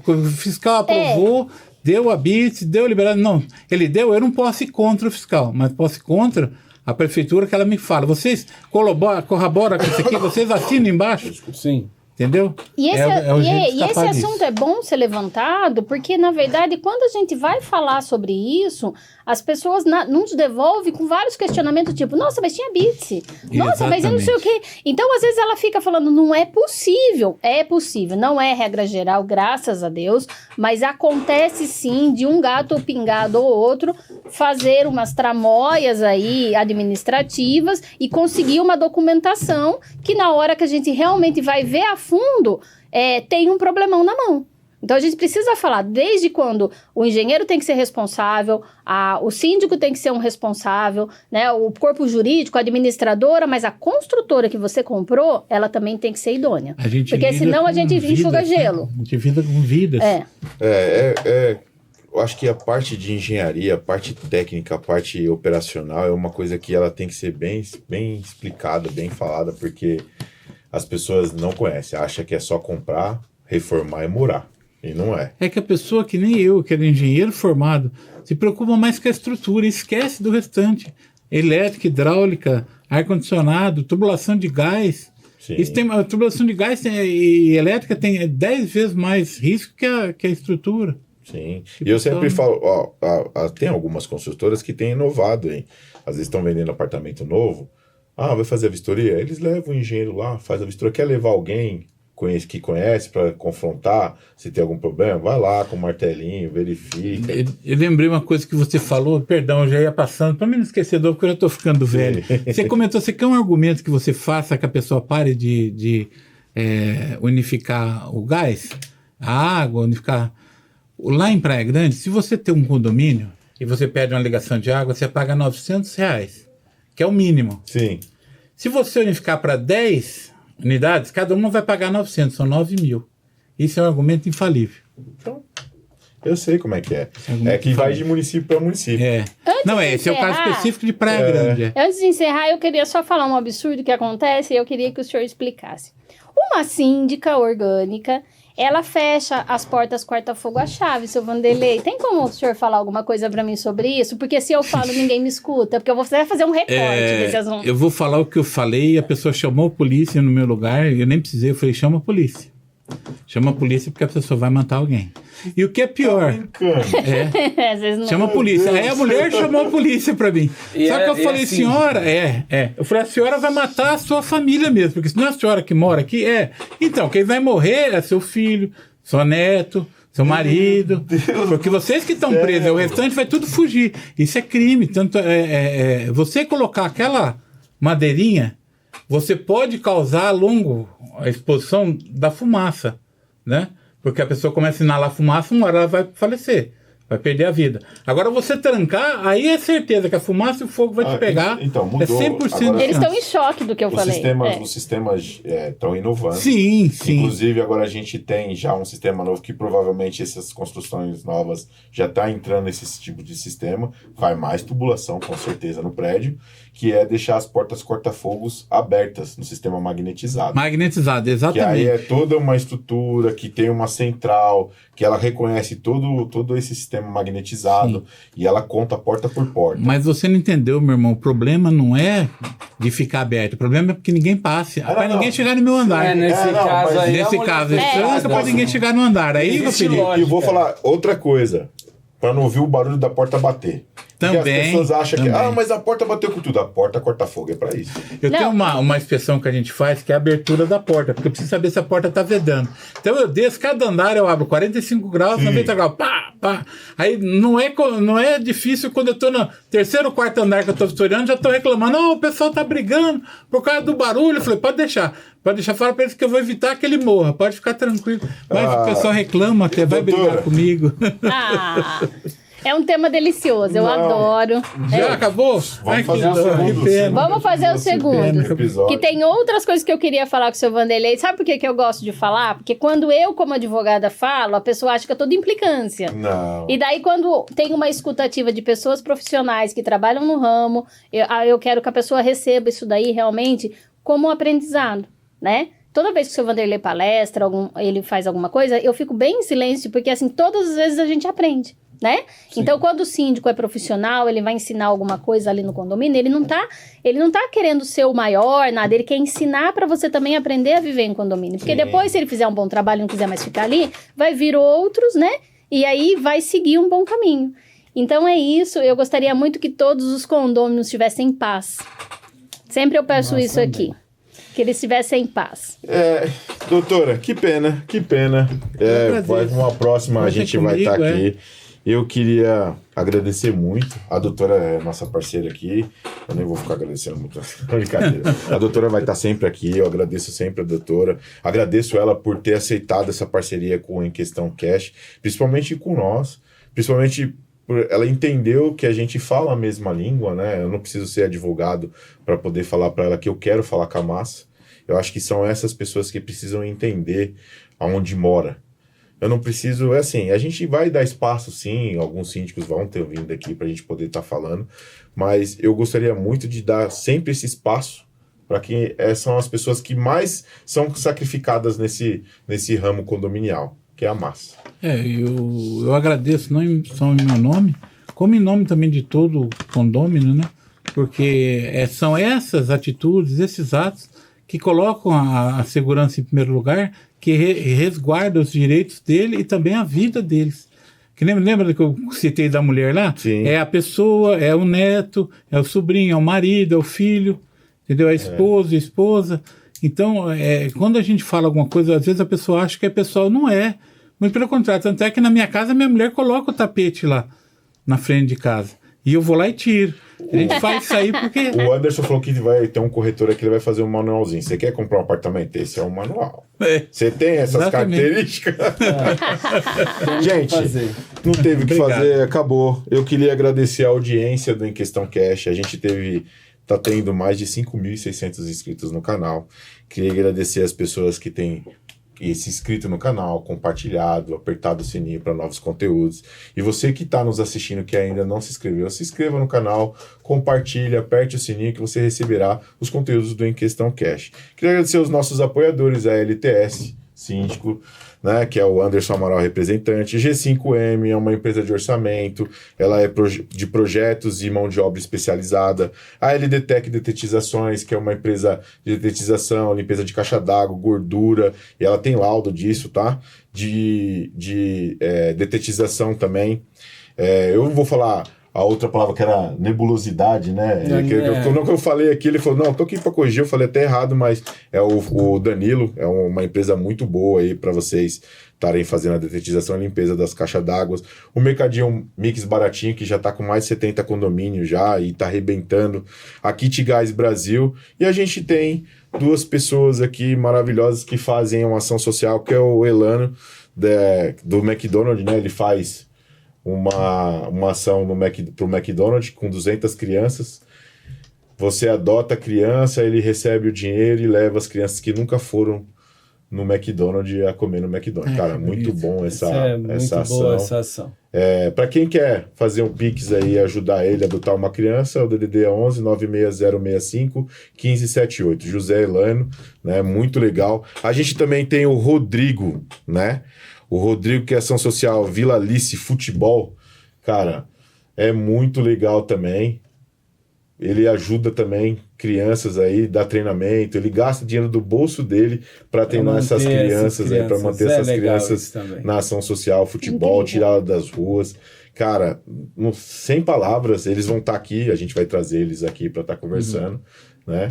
o fiscal aprovou, deu a BITS, deu liberdade. Não, ele deu, eu não posso ir contra o fiscal, mas posso ir contra a prefeitura que ela me fala. Vocês corroboram com isso aqui, vocês assinam embaixo? Sim. Entendeu? E esse assunto é bom ser levantado, porque, na verdade, quando a gente vai falar sobre isso, as pessoas nos devolvem com vários questionamentos, tipo, nossa, mas tinha BITS. Nossa, mas eu não sei o quê. Então, às vezes, ela fica falando, não é possível. É possível. Não é regra geral, graças a Deus, mas acontece, sim, de um gato pingado ou outro fazer umas tramóias aí administrativas e conseguir uma documentação que, na hora que a gente realmente vai ver a fundo, tem um problemão na mão. Então, a gente precisa falar desde quando o engenheiro tem que ser responsável, o síndico tem que ser um responsável, né, o corpo jurídico, a administradora, mas a construtora que você comprou, ela também tem que ser idônea. Porque senão a gente enxuga gelo. A gente lida com vidas. Eu acho que a parte de engenharia, a parte técnica, a parte operacional é uma coisa que ela tem que ser bem explicada, bem falada, porque as pessoas não conhecem, acham que é só comprar, reformar e morar. E não é. É que a pessoa que nem eu, que era engenheiro formado, se preocupa mais com a estrutura, esquece do restante. Elétrica, hidráulica, ar-condicionado, tubulação de gás. Isso a tubulação de gás e elétrica tem 10 vezes mais risco que a estrutura. Sim, e eu sempre falo, tem algumas construtoras que têm inovado, hein? Às vezes estão vendendo apartamento novo, vai fazer a vistoria? Eles levam o engenheiro lá, faz a vistoria, quer levar alguém que conhece para confrontar, se tem algum problema, vai lá com o martelinho, verifica. Eu lembrei uma coisa que você falou, perdão, eu já ia passando, para mim não esquecer, porque eu já estou ficando velho. Você comentou, você quer um argumento que você faça que a pessoa pare de unificar o gás, a água, unificar... Lá em Praia Grande, se você tem um condomínio e você pede uma ligação de água, você paga R$900, que é o mínimo. Sim. Se você unificar para 10 unidades, cada uma vai pagar 900, são 9.000. Isso é um argumento infalível. Então, eu sei como é que é. É que vai de município para município. Não, esse é o caso específico de Praia Grande. Antes de encerrar, eu queria só falar um absurdo que acontece e eu queria que o senhor explicasse. Uma síndica orgânica, ela fecha as portas corta-fogo à chave, seu Vanderlei. Tem como o senhor falar alguma coisa pra mim sobre isso? Porque se eu falo, ninguém me escuta. Porque eu vou fazer um recorte desse assunto. Eu vou falar o que eu falei, a pessoa chamou a polícia no meu lugar, eu nem precisei, eu falei, chama a polícia. Chama a polícia porque a pessoa vai matar alguém. E o que é pior... Às vezes não... Chama a polícia. Aí a mulher chamou a polícia pra mim. Só que eu falei, assim, senhora... Eu falei, a senhora vai matar a sua família mesmo, porque se não é a senhora que mora aqui, Então, quem vai morrer é seu filho, seu neto, seu marido. Porque vocês que estão presos, o restante vai tudo fugir. Isso é crime. Tanto você colocar aquela madeirinha, você pode causar a exposição da fumaça, né? Porque a pessoa começa a inalar fumaça, uma hora ela vai falecer, vai perder a vida. Agora, você trancar, aí é certeza que a fumaça e o fogo vai te pegar. Então, mudou. É 100%. Agora, eles estão em choque do que eu falei. Os sistemas estão inovando. Sim. Inclusive, agora a gente tem já um sistema novo que provavelmente essas construções novas já está entrando nesse tipo de sistema. Vai mais tubulação, com certeza, no prédio, que é deixar as portas corta-fogos abertas no sistema magnetizado. Magnetizado, exatamente. Que aí é toda uma estrutura que tem uma central, que ela reconhece todo esse sistema magnetizado. Sim. E ela conta porta por porta. Mas você não entendeu, meu irmão. O problema não é de ficar aberto. O problema é porque ninguém passe. Para ninguém chegar no meu andar. Nesse caso aí. Nesse caso, para ninguém chegar no andar. Aí, meu filho. E vou falar outra coisa, para não ouvir o barulho da porta bater. Também. Porque as pessoas acham que, mas a porta bateu com tudo. A porta corta-fogo é para isso. Eu tenho uma inspeção que a gente faz, que é a abertura da porta, porque eu preciso saber se a porta está vedando. Então eu desço, cada andar eu abro 45 graus, 90 graus, pá. Aí não é difícil quando eu estou no terceiro ou quarto andar que eu estou vistoriando, já estou reclamando, o pessoal está brigando por causa do barulho. Eu falei, pode deixar, fala para eles que eu vou evitar que ele morra, pode ficar tranquilo. Mas o pessoal reclama até, vai brigar comigo. É um tema delicioso, eu adoro. Já acabou? Vamos fazer o segundo. Que tem outras coisas que eu queria falar com o seu Vanderlei. Sabe por que eu gosto de falar? Porque quando eu, como advogada, falo, a pessoa acha que é toda implicância. Não. E daí, quando tem uma escutativa de pessoas profissionais que trabalham no ramo, eu quero que a pessoa receba isso daí realmente como um aprendizado, né? Toda vez que o seu Vanderlei palestra, ele faz alguma coisa, eu fico bem em silêncio, porque assim, todas as vezes a gente aprende. Né? Então, quando o síndico é profissional, ele vai ensinar alguma coisa ali no condomínio, ele não tá querendo ser o maior, nada, ele quer ensinar para você também aprender a viver em condomínio, porque depois, se ele fizer um bom trabalho e não quiser mais ficar ali, vai vir outros, né? E aí vai seguir um bom caminho. Então é isso, eu gostaria muito que todos os condôminos estivessem em paz. Sempre eu peço isso aqui. Que eles estivessem em paz. Doutora, que pena. Vai uma próxima, a gente vai estar aqui. Eu queria agradecer muito. A doutora é nossa parceira aqui. Eu nem vou ficar agradecendo muito. Brincadeira. A doutora vai estar sempre aqui. Eu agradeço sempre a doutora. Agradeço ela por ter aceitado essa parceria com o Em Questão Cash, principalmente com nós. Principalmente ela entendeu que a gente fala a mesma língua, né? Eu não preciso ser advogado para poder falar para ela que eu quero falar com a massa. Eu acho que são essas pessoas que precisam entender aonde mora. Eu não preciso, a gente vai dar espaço sim, alguns síndicos vão ter vindo aqui para a gente poder estar falando, mas eu gostaria muito de dar sempre esse espaço para que são as pessoas que mais são sacrificadas nesse ramo condominial, que é a massa. Eu agradeço não só em meu nome, como em nome também de todo o condômino, né? Porque são essas atitudes, esses atos que colocam a segurança em primeiro lugar, que resguarda os direitos dele e também a vida deles. Que lembra que eu citei da mulher lá? Sim. É a pessoa, é o neto, é o sobrinho, é o marido, é o filho. entendeu? A esposa. Então, quando a gente fala alguma coisa, às vezes a pessoa acha que é pessoal, não é. Muito pelo contrário, tanto é que na minha casa, minha mulher coloca o tapete lá na frente de casa. E eu vou lá e tiro. A gente faz isso aí porque... O Anderson falou que vai ter um corretor aqui, ele vai fazer um manualzinho. Você quer comprar um apartamento? Esse é um manual. Você tem essas características? Gente, não teve o que fazer, acabou. Eu queria agradecer a audiência do Em Questão Cash. A gente tá tendo mais de 5.600 inscritos no canal. Queria agradecer as pessoas que têm se inscrito no canal, compartilhado, apertado o sininho para novos conteúdos. E você que está nos assistindo que ainda não se inscreveu, se inscreva no canal, compartilhe, aperte o sininho que você receberá os conteúdos do Em Questão Cash. Queria agradecer aos nossos apoiadores, a LTS, Síndico, né, que é o Anderson Amaral, representante. G5M é uma empresa de orçamento, ela é de projetos e mão de obra especializada. A LDTEC Detetizações, que é uma empresa de detetização, limpeza de caixa d'água, gordura, e ela tem laudo disso, tá? De detetização também. Eu não vou falar a outra palavra que era nebulosidade, né? Quando eu falei aqui, ele falou, não, tô aqui para corrigir, eu falei até errado, mas é o Danilo, é uma empresa muito boa aí para vocês estarem fazendo a detetização e limpeza das caixas d'água. O Mercadinho Mix baratinho, que já tá com mais de 70 condomínios já e tá arrebentando. A Kit Gás Brasil. E a gente tem duas pessoas aqui maravilhosas que fazem uma ação social, que é o Elano, do McDonald's, né? Ele faz uma ação pro McDonald's com 200 crianças. Você adota a criança, ele recebe o dinheiro e leva as crianças que nunca foram no McDonald's a comer no McDonald's. Cara, muito bom essa ação. Boa essa ação. Para quem quer fazer um Pix aí e ajudar ele a adotar uma criança, o DDD é 11 96065 1578. José Elano, né? Muito legal. A gente também tem o Rodrigo, né? O Rodrigo, que é ação social Vila Alice Futebol, cara, é muito legal também. Ele ajuda também crianças aí, dá treinamento, ele gasta dinheiro do bolso dele para treinar essas crianças aí, para manter essas crianças na ação social, futebol, tirá-las das ruas. Cara, sem palavras, eles vão estar aqui, a gente vai trazer eles aqui para estar conversando, né?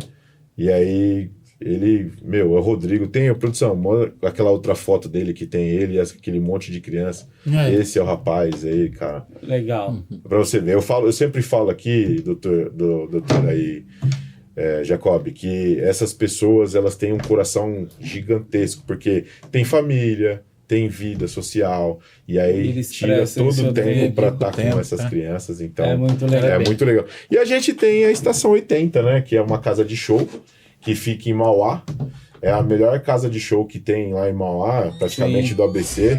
E aí... é o Rodrigo, tem a produção, aquela outra foto dele que tem ele e aquele monte de criança. Esse é o rapaz aí, cara. Legal. Pra você ver, eu sempre falo aqui, doutor aí, Jacob, que essas pessoas, elas têm um coração gigantesco, porque tem família, tem vida social, e aí eles tira todo o tempo para estar com essas crianças, então é muito legal. É muito legal. E a gente tem a Estação 80, né, que é uma casa de show, que fica em Mauá, é a melhor casa de show que tem lá em Mauá, praticamente do ABC,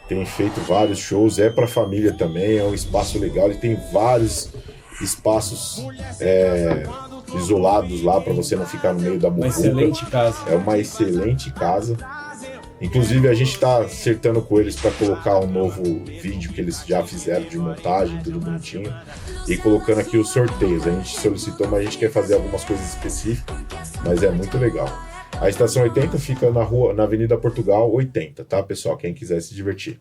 tem feito vários shows, é para família também, é um espaço legal, ele tem vários espaços isolados lá para você não ficar no meio da muvuca. Uma excelente casa. É uma excelente casa. Inclusive a gente está acertando com eles para colocar um novo vídeo que eles já fizeram de montagem, tudo bonitinho, e colocando aqui os sorteios. A gente solicitou, mas a gente quer fazer algumas coisas específicas, mas é muito legal. A Estação 80 fica na Avenida Portugal 80, tá, pessoal? Quem quiser se divertir.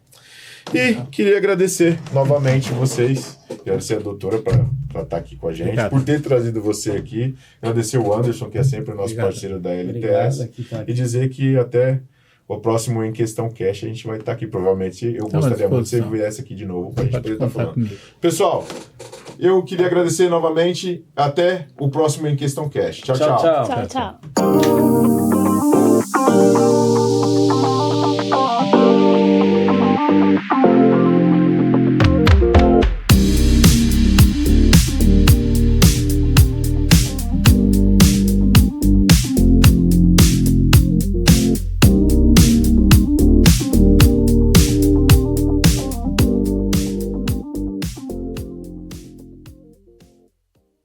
E queria agradecer novamente vocês, agradecer a doutora por estar aqui com a gente, por ter trazido você aqui, agradecer o Anderson, que é sempre o nosso parceiro da LTS, e dizer que até o próximo Em Questão Cash a gente vai estar aqui, provavelmente. Eu gostaria muito que você viesse aqui de novo para a gente poder estar falando. Pessoal, eu queria agradecer novamente. Até o próximo Em Questão Cash. Tchau, tchau. Tchau, tchau.